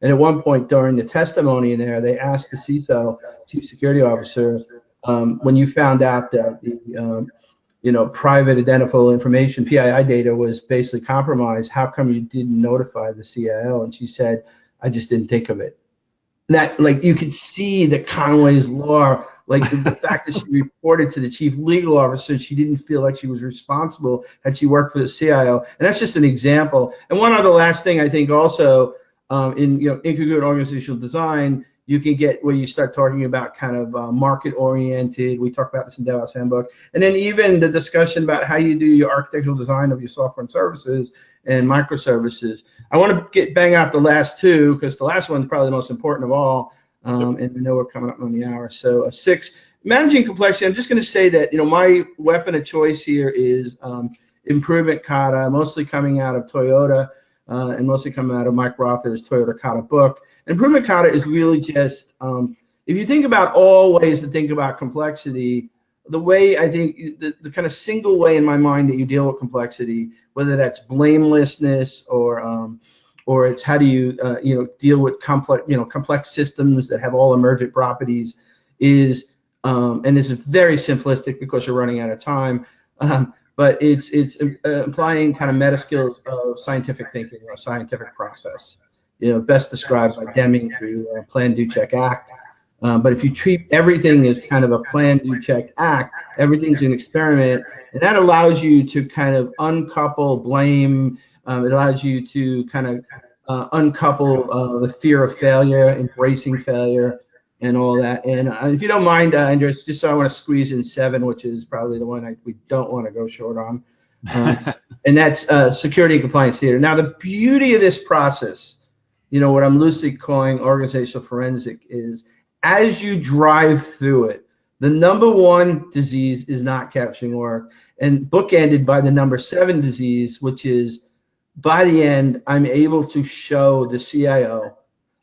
And at one point during the testimony in there, they asked the CISO, chief security officer, when you found out that private identifiable information, PII data, was basically compromised. How come you didn't notify the CIO? And she said, I just didn't think of it. And that, like, you could see the Conway's law, like the fact that she reported to the chief legal officer, she didn't feel like she was responsible had she worked for the CIO. And that's just an example. And one other last thing, I think also in incongruent organizational design, you can get where you start talking about kind of market-oriented. We talk about this in DevOps Handbook. And then even the discussion about how you do your architectural design of your software and services and microservices. I want to bang out the last two, because the last one is probably the most important of all. And we know we're coming up on the hour. So 6, managing complexity. I'm just going to say that my weapon of choice here is improvement kata, mostly coming out of Toyota and mostly coming out of Mike Rother's Toyota Kata book. Improvement kata is really just, if you think about all ways to think about complexity, the way I think the kind of single way in my mind that you deal with complexity, whether that's blamelessness or it's how do you deal with complex systems that have all emergent properties, is and this is very simplistic because we're running out of time, but it's applying kind of meta skills of scientific thinking or scientific process. Best described by Deming through Plan, Do, Check, Act. But if you treat everything as kind of a plan, do, check, act, everything's an experiment, and that allows you to kind of uncouple blame. It allows you to kind of uncouple the fear of failure, embracing failure, and all that. And if you don't mind, Anders, just so I want to squeeze in 7, which is probably the one we don't want to go short on, and that's security and compliance theater. Now, the beauty of this process, what I'm loosely calling organizational forensic, is as you drive through it, the number 1 disease is not capturing work, and bookended by the number 7 disease, which is, by the end, I'm able to show the CIO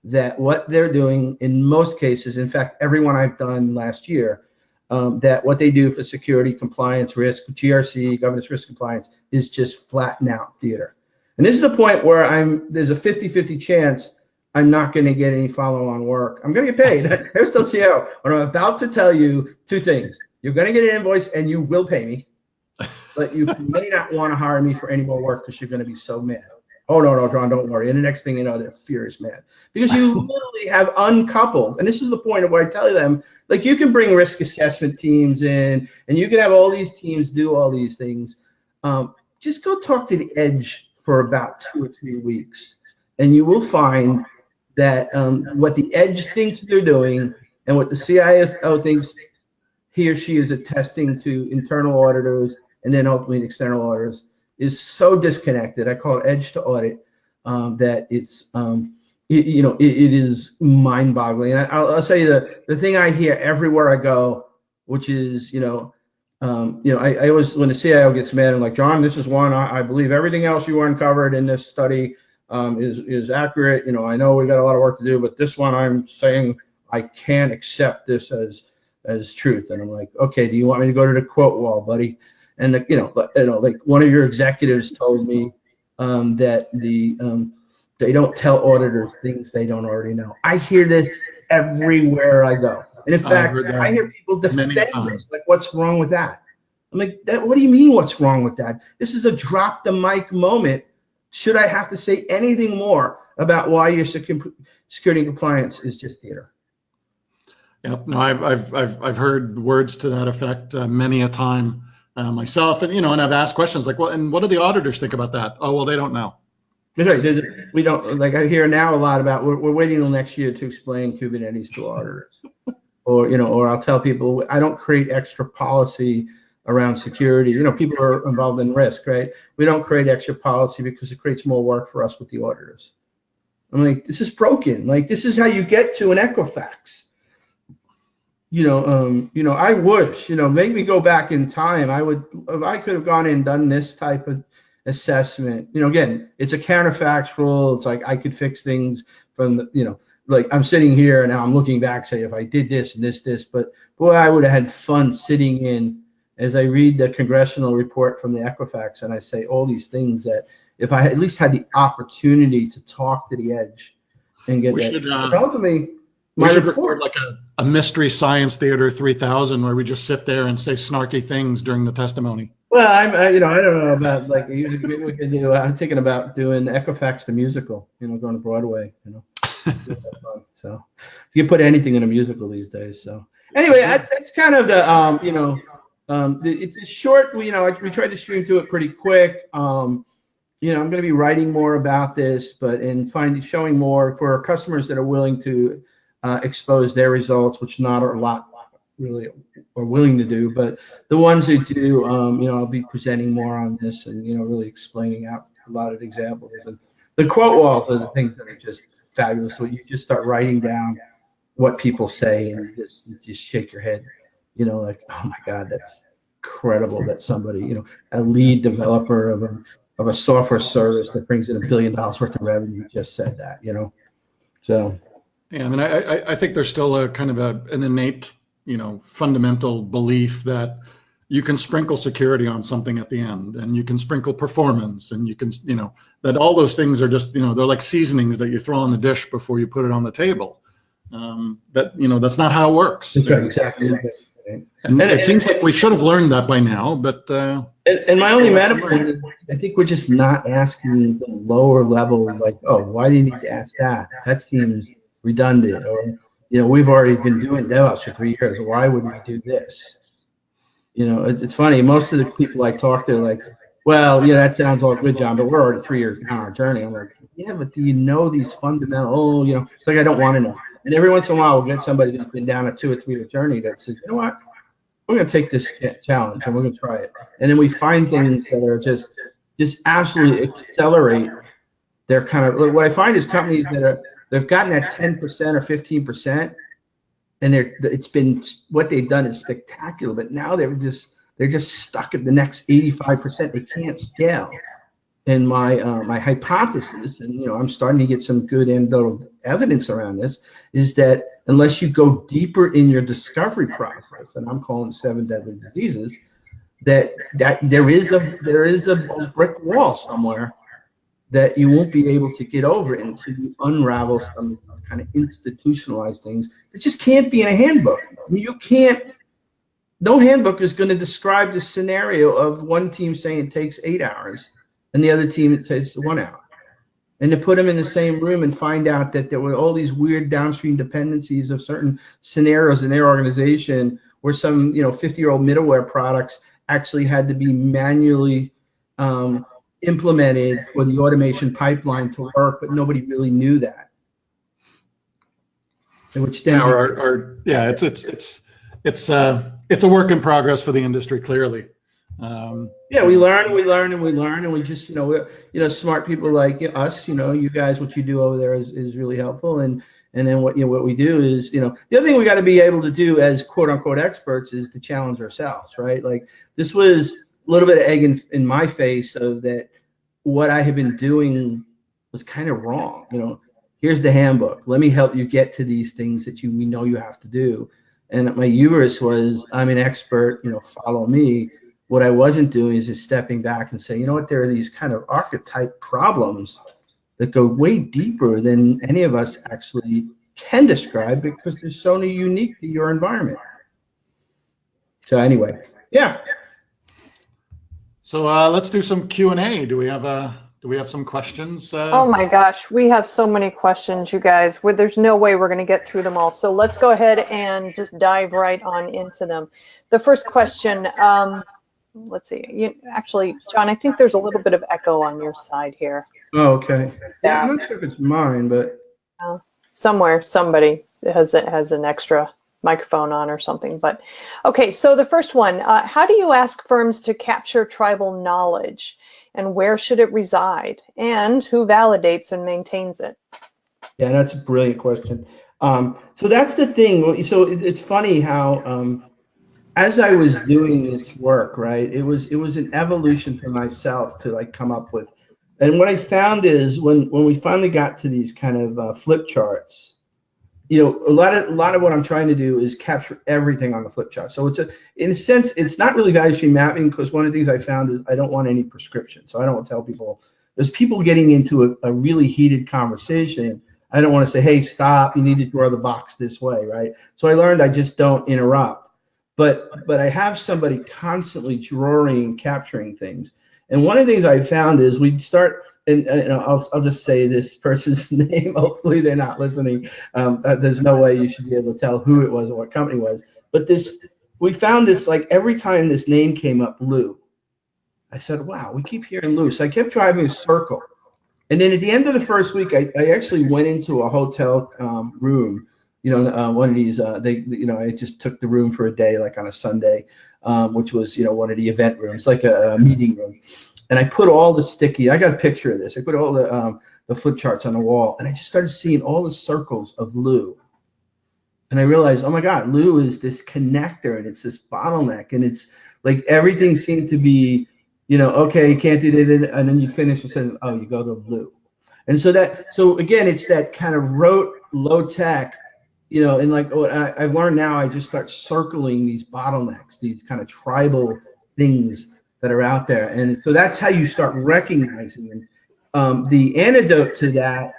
that what they're doing in most cases, in fact, everyone I've done last year, that what they do for security, compliance, risk, GRC, governance, risk, compliance, is just flatten out theater. And this is the point where there's a 50-50 chance I'm not going to get any follow-on work. I'm going to get paid. There's still CEO. But I'm about to tell you 2 things. You're going to get an invoice and you will pay me, but you may not want to hire me for any more work because you're going to be so mad. Oh, no, John, don't worry. And the next thing you know, they're furious mad. Because you literally have uncoupled, and this is the point of where I tell them, like, you can bring risk assessment teams in, and you can have all these teams do all these things. Just go talk to the edge for about 2 or 3 weeks, and you will find that what the edge thinks they're doing and what the CIO thinks he or she is attesting to internal auditors and then ultimately external auditors is so disconnected. I call it edge to audit, that it's it is mind-boggling. And I'll tell you the thing I hear everywhere I go, which is I always, when the CIO gets mad, I'm like, John, this is one I believe everything else you uncovered in this study is accurate. I know we got a lot of work to do, but this one I'm saying I can't accept this as truth. And I'm like, okay, do you want me to go to the quote wall, buddy? And like one of your executives told me that they don't tell auditors things they don't already know. I hear this everywhere I go. And in fact, I hear people defend this, like, what's wrong with that? I'm like, what do you mean what's wrong with that? This is a drop the mic moment. Should I have to say anything more about why your security and compliance is just theater? Yep. No, I've heard words to that effect many a time myself, and and I've asked questions like, well, and what do the auditors think about that? Oh, well, they don't know. We don't, like, I hear now a lot about we're waiting till next year to explain Kubernetes to auditors, or I'll tell people I don't create extra policy around security. People are involved in risk, right? We don't create extra policy because it creates more work for us with the auditors. I'm like, this is broken. Like, this is how you get to an Equifax. I wish, make me go back in time. If I could have gone in and done this type of assessment, again, it's a counterfactual. It's like I could fix things from like I'm sitting here and now I'm looking back, say, if I did this and this, but boy, I would have had fun sitting in as I read the congressional report from the Equifax, and I say all these things that if I at least had the opportunity to talk to the edge and get that. Ultimately, We should record like a Mystery Science Theater 3000 where we just sit there and say snarky things during the testimony. Well, I don't know about like maybe we could do. I'm thinking about doing Equifax the musical. Going to Broadway. So you put anything in a musical these days. So anyway, that's kind of the it's short. We tried to stream through it pretty quick. I'm going to be writing more about this, but showing more for our customers that are willing to expose their results, which not a lot really are willing to do, but the ones who do, I'll be presenting more on this and really explaining out a lot of examples. And the quote walls are the things that are just fabulous. So you just start writing down what people say and you just shake your head, like, oh my God, that's incredible that somebody, a lead developer of a software service that brings in $1 billion worth of revenue just said that, So. Yeah, I mean, I think there's still a kind of an innate, fundamental belief that you can sprinkle security on something at the end, and you can sprinkle performance, and you can, that all those things are just, they're like seasonings that you throw on the dish before you put it on the table. That's not how it works. That's right, exactly. And it seems like we should have learned that by now, but. And my only metaphor is, I think we're just not asking the lower level, like, oh, why do you need to ask that? That seems redundant, or we've already been doing DevOps for 3 years. Why would we do this? It's funny. Most of the people I talk to are like, well, that sounds all good, John, but we're already 3 years on our journey. I'm like, yeah, but do you know these fundamental? It's like I don't want to know. And every once in a while, we'll get somebody who's been down a 2 or 3 year journey that says, you know what, we're going to take this challenge and we're going to try it. And then we find things that are just absolutely accelerate their kind of. What I find is companies that they've gotten at 10% or 15%, and it's been, what they've done is spectacular. But now they're just stuck at the next 85%. They can't scale. And my hypothesis, and I'm starting to get some good anecdotal evidence around this, is that unless you go deeper in your discovery process, and I'm calling 7 deadly diseases, that there is a brick wall somewhere that you won't be able to get over until you unravel some kind of institutionalized things that just can't be in a handbook. I mean, no handbook is going to describe the scenario of one team saying it takes 8 hours and the other team it takes 1 hour. And to put them in the same room and find out that there were all these weird downstream dependencies of certain scenarios in their organization where some 50-year-old middleware products actually had to be manually implemented for the automation pipeline to work, but nobody really knew that. Which then it's a work in progress for the industry, clearly. We learn and we just smart people like us, you guys, what you do over there is really helpful, and then what we do is the other thing we got to be able to do as quote unquote experts is to challenge ourselves, right? Like this was a little bit of egg in my face of that what I have been doing was kind of wrong. Here's the handbook. Let me help you get to these things that we know you have to do. And my hubris was, I'm an expert, follow me. What I wasn't doing is just stepping back and saying, there are these kind of archetype problems that go way deeper than any of us actually can describe because they're so unique to your environment. So anyway, yeah. So let's do some Q&A. Do we have some questions? Oh my gosh, we have so many questions, you guys. There's no way we're going to get through them all. So let's go ahead and just dive right on into them. The first question, let's see. Actually, John, I think there's a little bit of echo on your side here. Oh, okay. Yeah, I'm not sure if it's mine, but somewhere somebody has an extra microphone on or something. But okay, so the first one, how do you ask firms to capture tribal knowledge, and where should it reside, and who validates and maintains it? Yeah, that's a brilliant question. So that's the thing. So it's funny how as I was doing this work, right, it was an evolution for myself to come up with. And what I found is when we finally got to these kind of flip charts, a lot of what I'm trying to do is capture everything on the flip chart. So in a sense, it's not really value stream mapping, because one of the things I found is I don't want any prescription. So I don't tell people, there's people getting into a really heated conversation I don't want to say, hey, stop, you need to draw the box this way, right? So I learned I just don't interrupt. But I have somebody constantly drawing and capturing things. And one of the things I found is we'd start, and I'll just say this person's name. Hopefully they're not listening. There's no way you should be able to tell who it was or what company it was. But we found this, like every time this name came up, Lou. I said, wow, we keep hearing Lou. So I kept driving a circle. And then at the end of the first week, I actually went into a hotel room. One of these, I just took the room for a day, like on a Sunday, which was, one of the event rooms, like a meeting room. And I put all the I got a picture of this. I put all the flip charts on the wall, and I just started seeing all the circles of Lou. And I realized, oh my God, Lou is this connector, and it's this bottleneck, and it's like everything seemed to be, okay, you can't do that, and then you finish and say, oh, you go to Lou. And so again, it's that kind of rote, low tech, and like what I've learned now, I just start circling these bottlenecks, these kind of tribal things that are out there. And so that's how you start recognizing them. The antidote to that,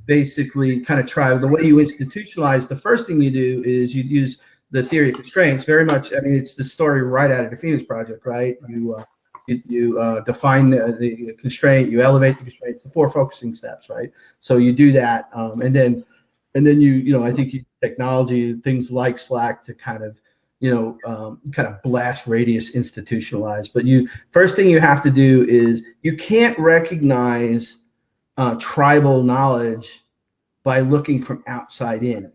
basically kind of the way you institutionalize, the first thing you do is you use the theory of constraints very much. I mean, it's the story right out of the Phoenix Project, right? You define the constraint, you elevate the constraint, the 4 focusing steps, right? So you do that, and then you I think technology, things like Slack to kind of blast radius institutionalize. But first thing you have to do is you can't recognize tribal knowledge by looking from outside in.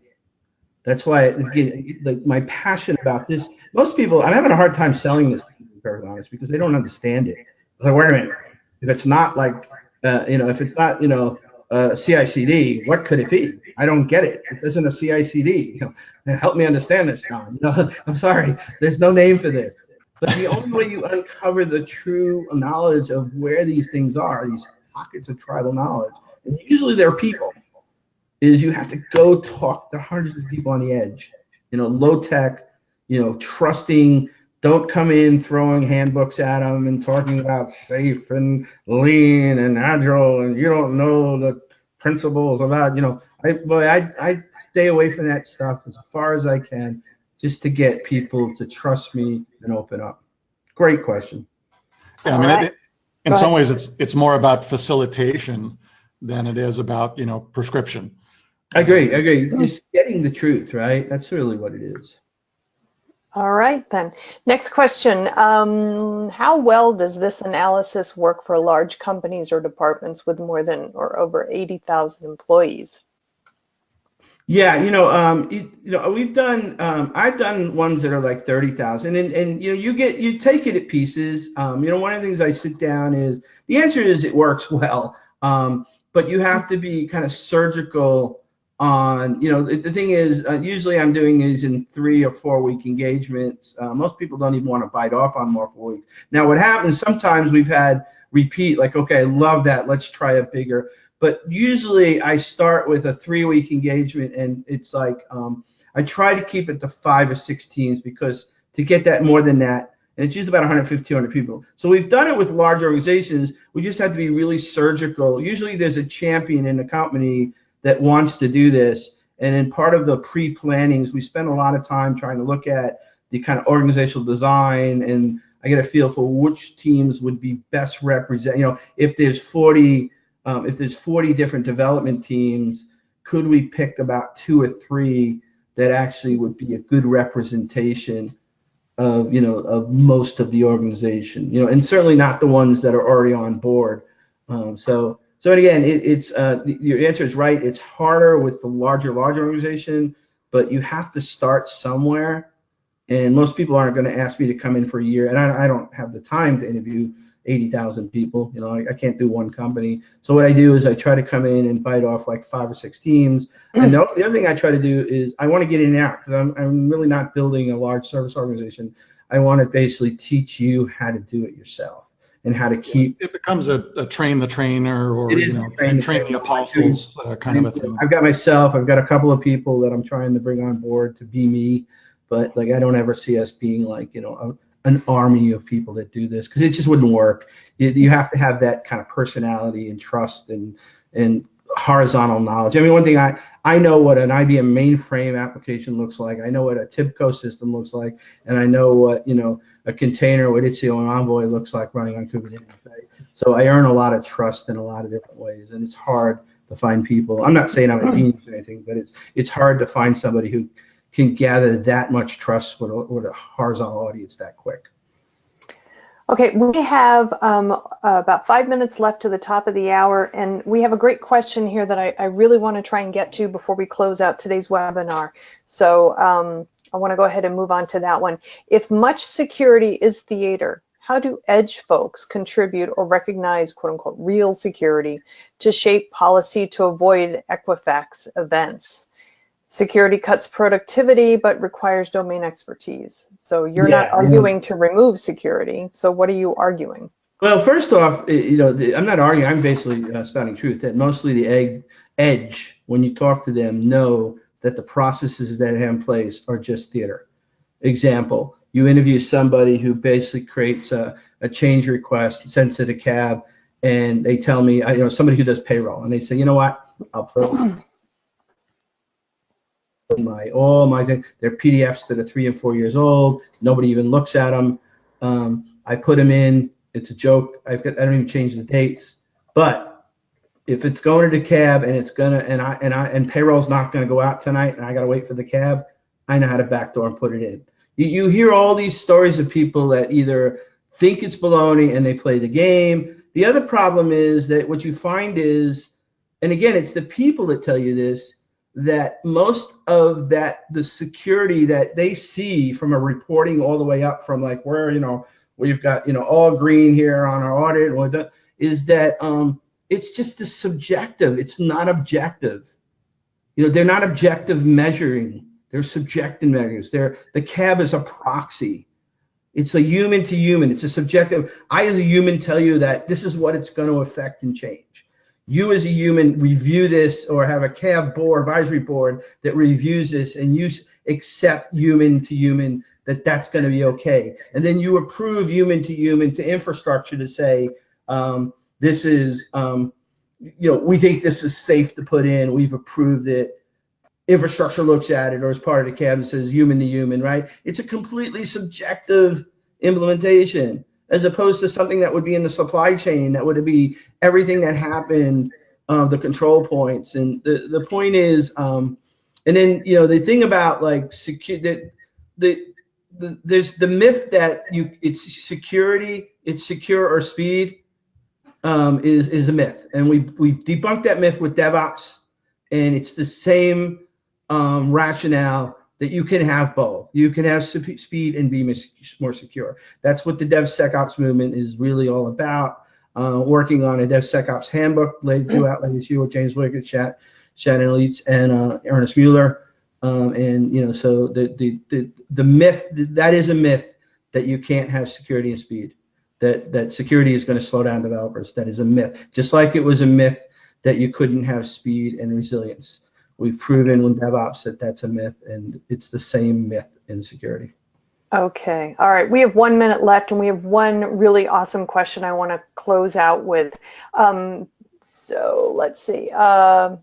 That's why, again, my passion about this. Most people, I'm having a hard time selling this, to be very honest, because they don't understand it. It's like, wait a minute, if it's not like, if it's not, CI/CD, what could it be? I don't get it. It isn't a CI/CD. Help me understand this, John. I'm sorry, there's no name for this. But the only way you uncover the true knowledge of where these things are, these pockets of tribal knowledge, and usually they're people, is you have to go talk to hundreds of people on the edge. Low tech, trusting. Don't come in throwing handbooks at them and talking about safe and lean and agile, and you don't know the principles about, I stay away from that stuff as far as I can, just to get people to trust me and open up. Great question. Yeah, I mean, in some ways, it's more about facilitation than it is about, prescription. I agree. Just getting the truth, right? That's really what it is. All right, then. Next question. How well does this analysis work for large companies or departments with more than or over 80,000 employees? Yeah, we've done. I've done ones that are like 30,000, and you take it at pieces. One of the things I sit down is the answer is it works well, but you have to be kind of surgical on, the thing is, usually I'm doing these in 3 or 4 week engagements. Most people don't even want to bite off on more 4 weeks. Now, what happens, sometimes we've had repeat, like, okay, I love that, let's try it bigger. But usually I start with a 3 week engagement, and it's like, I try to keep it to 5 or 6 teams, because to get that more than that, and it's usually about 150, 200 people. So we've done it with large organizations. We just have to be really surgical. Usually there's a champion in the company that wants to do this. And in part of the pre-plannings, we spend a lot of time trying to look at the kind of organizational design, and I get a feel for which teams would be best represent. If there's 40 different development teams, could we pick about 2 or 3 that actually would be a good representation of most of the organization, and certainly not the ones that are already on board. So again, it's your answer is right. It's harder with the larger organization, but you have to start somewhere. And most people aren't going to ask me to come in for a year, and I don't have the time to interview 80,000 people. I can't do one company. So what I do is I try to come in and bite off like 5 or 6 teams. And the other thing I try to do is I want to get in and out, because I'm really not building a large service organization. I want to basically teach you how to do it yourself and how to keep. It becomes a train the trainer, or train the apostles kind of a thing. I've got myself. I've got a couple of people that I'm trying to bring on board to be me, but like I don't ever see us being like an army of people that do this, because it just wouldn't work. You have to have that kind of personality and trust and horizontal knowledge. I mean, one thing I know what an IBM mainframe application looks like. I know what a TIBCO system looks like, and I know what a container with Istio and Envoy looks like running on Kubernetes. Right? So I earn a lot of trust in a lot of different ways, and it's hard to find people. I'm not saying I'm a genius or anything, but it's hard to find somebody who can gather that much trust with a horizontal audience that quick. Okay, we have about 5 minutes left to the top of the hour, and we have a great question here that I really want to try and get to before we close out today's webinar. So I want to go ahead and move on to that one. If much security is theater, how do edge folks contribute or recognize quote unquote real security to shape policy to avoid Equifax events? Security cuts productivity, but requires domain expertise. So you're not arguing to remove security. So what are you arguing? Well, first off, I'm not arguing. I'm basically spouting truth that mostly the edge, when you talk to them, know that the processes that have in place are just theater. Example, you interview somebody who basically creates a change request, sends it to cab, and they tell me, somebody who does payroll, and they say, you know what, I'll put all my they're PDFs that are 3 and 4 years old. Nobody even looks at them. I put them in. It's a joke. I don't even change the dates. But if it's going to the cab and it's gonna and payroll's not gonna go out tonight, and I gotta wait for the cab, I know how to backdoor and put it in. You hear all these stories of people that either think it's baloney and they play the game. The other problem is that what you find is, and again, it's the people that tell you this, that most of the security that they see from a reporting all the way up from like where we've got all green here on our audit is that it's just a subjective. It's not objective. They're not objective measuring. They're subjective measures. The cab is a proxy. It's a human to human. It's a subjective. I as a human tell you that this is what it's going to affect and change. You as a human review this or have a CAB board, advisory board that reviews this, and you accept human to human that that's going to be okay. And then you approve human to infrastructure to say, this is, we think this is safe to put in. We've approved it. Infrastructure looks at it or as part of the CAB and says human to human, right? It's a completely subjective implementation, as opposed to something that would be in the supply chain, that would be everything that happened, the control points. And the point is, and then the thing about like there's the myth that it's security, it's secure or speed, is a myth, and we debunked that myth with DevOps, and it's the same rationale that you can have both. You can have speed and be more secure. That's what the DevSecOps movement is really all about. Working on a DevSecOps handbook laid out later this year with James Wickett, Shannon Leitz, and Ernest Mueller. And so the myth, that is a myth that you can't have security and speed. That security is going to slow down developers. That is a myth. Just like it was a myth that you couldn't have speed and resilience. We've proven with DevOps that that's a myth, and it's the same myth in security. Okay. All right. We have 1 minute left, and we have one really awesome question I want to close out with. So let's see. So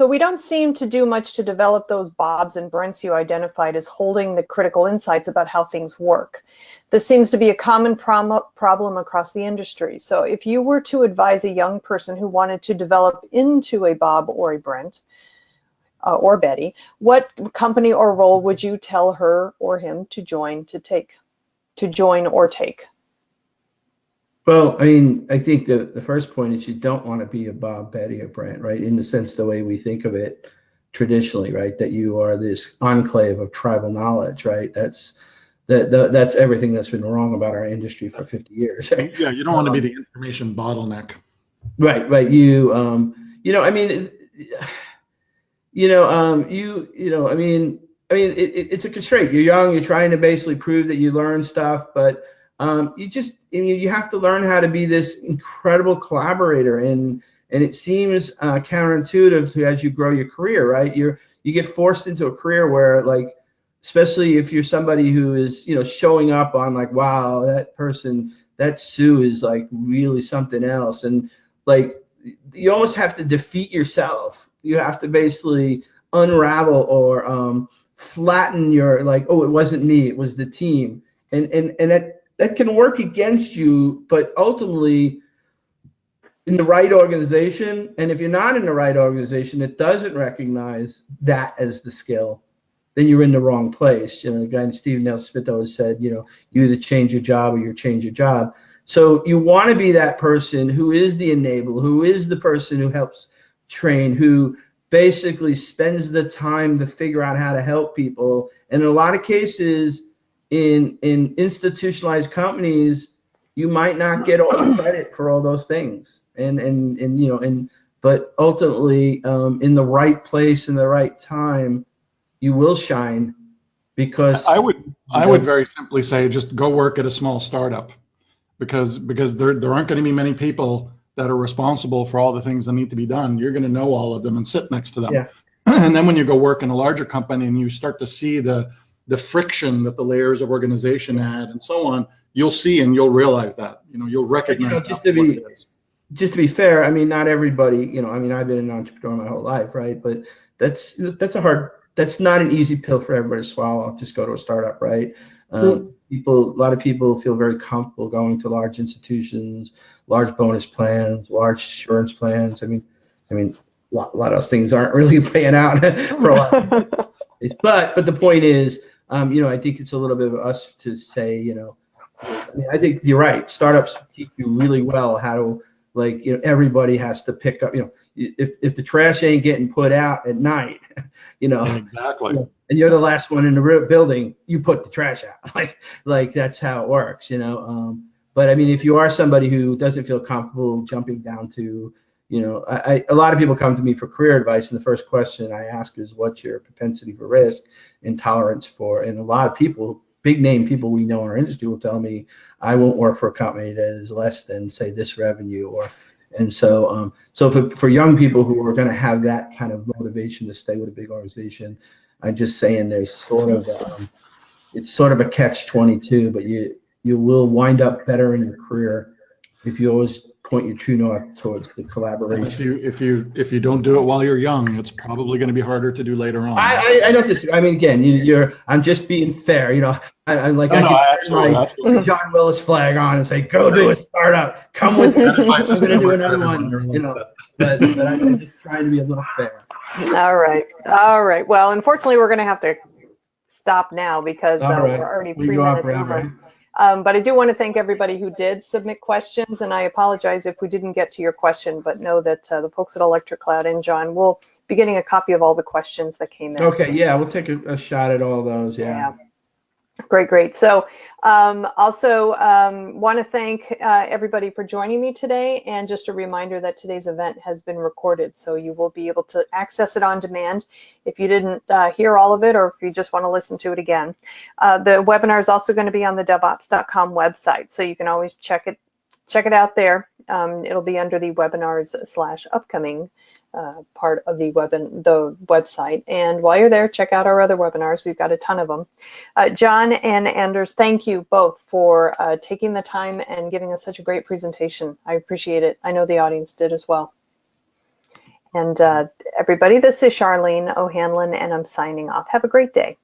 we don't seem to do much to develop those Bobs and Brents you identified as holding the critical insights about how things work. This seems to be a common problem across the industry. So if you were to advise a young person who wanted to develop into a Bob or a Brent, or Betty, what company or role would you tell her or him to join or take? Well, I mean, I think the first point is you don't want to be a Bob, Betty, or Brent, right? In the sense the way we think of it traditionally, right? That you are this enclave of tribal knowledge, right? That's everything that's been wrong about our industry for 50 years. Right? Yeah, you don't want to be the information bottleneck. Right. It's a constraint. You're young. You're trying to basically prove that you learn stuff, but you have to learn how to be this incredible collaborator, and it seems counterintuitive to as you grow your career, right? You get forced into a career where, like, especially if you're somebody who is showing up on like, wow, that person, that Sue is like really something else, and like you almost have to defeat yourself. You have to basically unravel or flatten your, like, oh, it wasn't me, it was the team, and that can work against you, but ultimately in the right organization. And if you're not in the right organization that doesn't recognize that as the skill, then you're in the wrong place. You know, the guy Steve Naismith has said, you know, you either change your job or you change your job. So you want to be that person who is the enabler, who is the person who helps train, who basically spends the time to figure out how to help people. And in a lot of cases, in institutionalized companies, you might not get all the credit for all those things. But ultimately, in the right place in the right time, you will shine, because I would very simply say just go work at a small startup, because there aren't going to be many people that are responsible for all the things that need to be done. You're going to know all of them and sit next to them. Yeah. And then when you go work in a larger company and you start to see the friction that the layers of organization add and so on, you'll see and you'll realize that, you know, you'll recognize just what it is. Just to be fair, I mean, not everybody, you know, I mean, I've been an entrepreneur my whole life, right? But that's not an easy pill for everybody to swallow. Just go to a startup, right? A lot of people feel very comfortable going to large institutions, large bonus plans, large insurance plans. I mean, a lot of those things aren't really paying out for a lot of people. But the point is, you know, I think it's a little bit of us to say, you know, I mean, I think you're right. Startups teach you really well how to, like, you know, everybody has to pick up, you know, if the trash ain't getting put out at night, you know, exactly, and you're the last one in the building, you put the trash out. like that's how it works, you know. But I mean, if you are somebody who doesn't feel comfortable jumping down to, you know, a lot of people come to me for career advice, and the first question I ask is, what's your propensity for risk and tolerance for? And a lot of people, big name people we know in our industry, will tell me, I won't work for a company that is less than, say, this revenue. And so for young people who are going to have that kind of motivation to stay with a big organization, I'm just saying there's sort of it's sort of a catch-22, but you will wind up better in your career if you always point your true north towards the collaboration. If you don't do it while you're young, it's probably going to be harder to do later on. I don't disagree. I mean, again, I'm just being fair. You know, I'm like, I can turn my John Willis flag on and say, go do a startup. Come with me. I'm going to do another one. You know, but I'm just trying to be a little fair. All right. Well, unfortunately, we're going to have to stop now because we're already 3 minutes over. But I do want to thank everybody who did submit questions, and I apologize if we didn't get to your question, but know that the folks at Electric Cloud and John will be getting a copy of all the questions that came in. Okay, so. Yeah, we'll take a shot at all those, yeah. Great. So also want to thank everybody for joining me today, and just a reminder that today's event has been recorded, so you will be able to access it on demand if you didn't hear all of it, or if you just want to listen to it again. The webinar is also going to be on the DevOps.com website, so you can always check it out there. It'll be under the webinars/upcoming part of the website. And while you're there, check out our other webinars. We've got a ton of them. John and Anders, thank you both for taking the time and giving us such a great presentation. I appreciate it. I know the audience did as well. And everybody, this is Charlene O'Hanlon, and I'm signing off. Have a great day.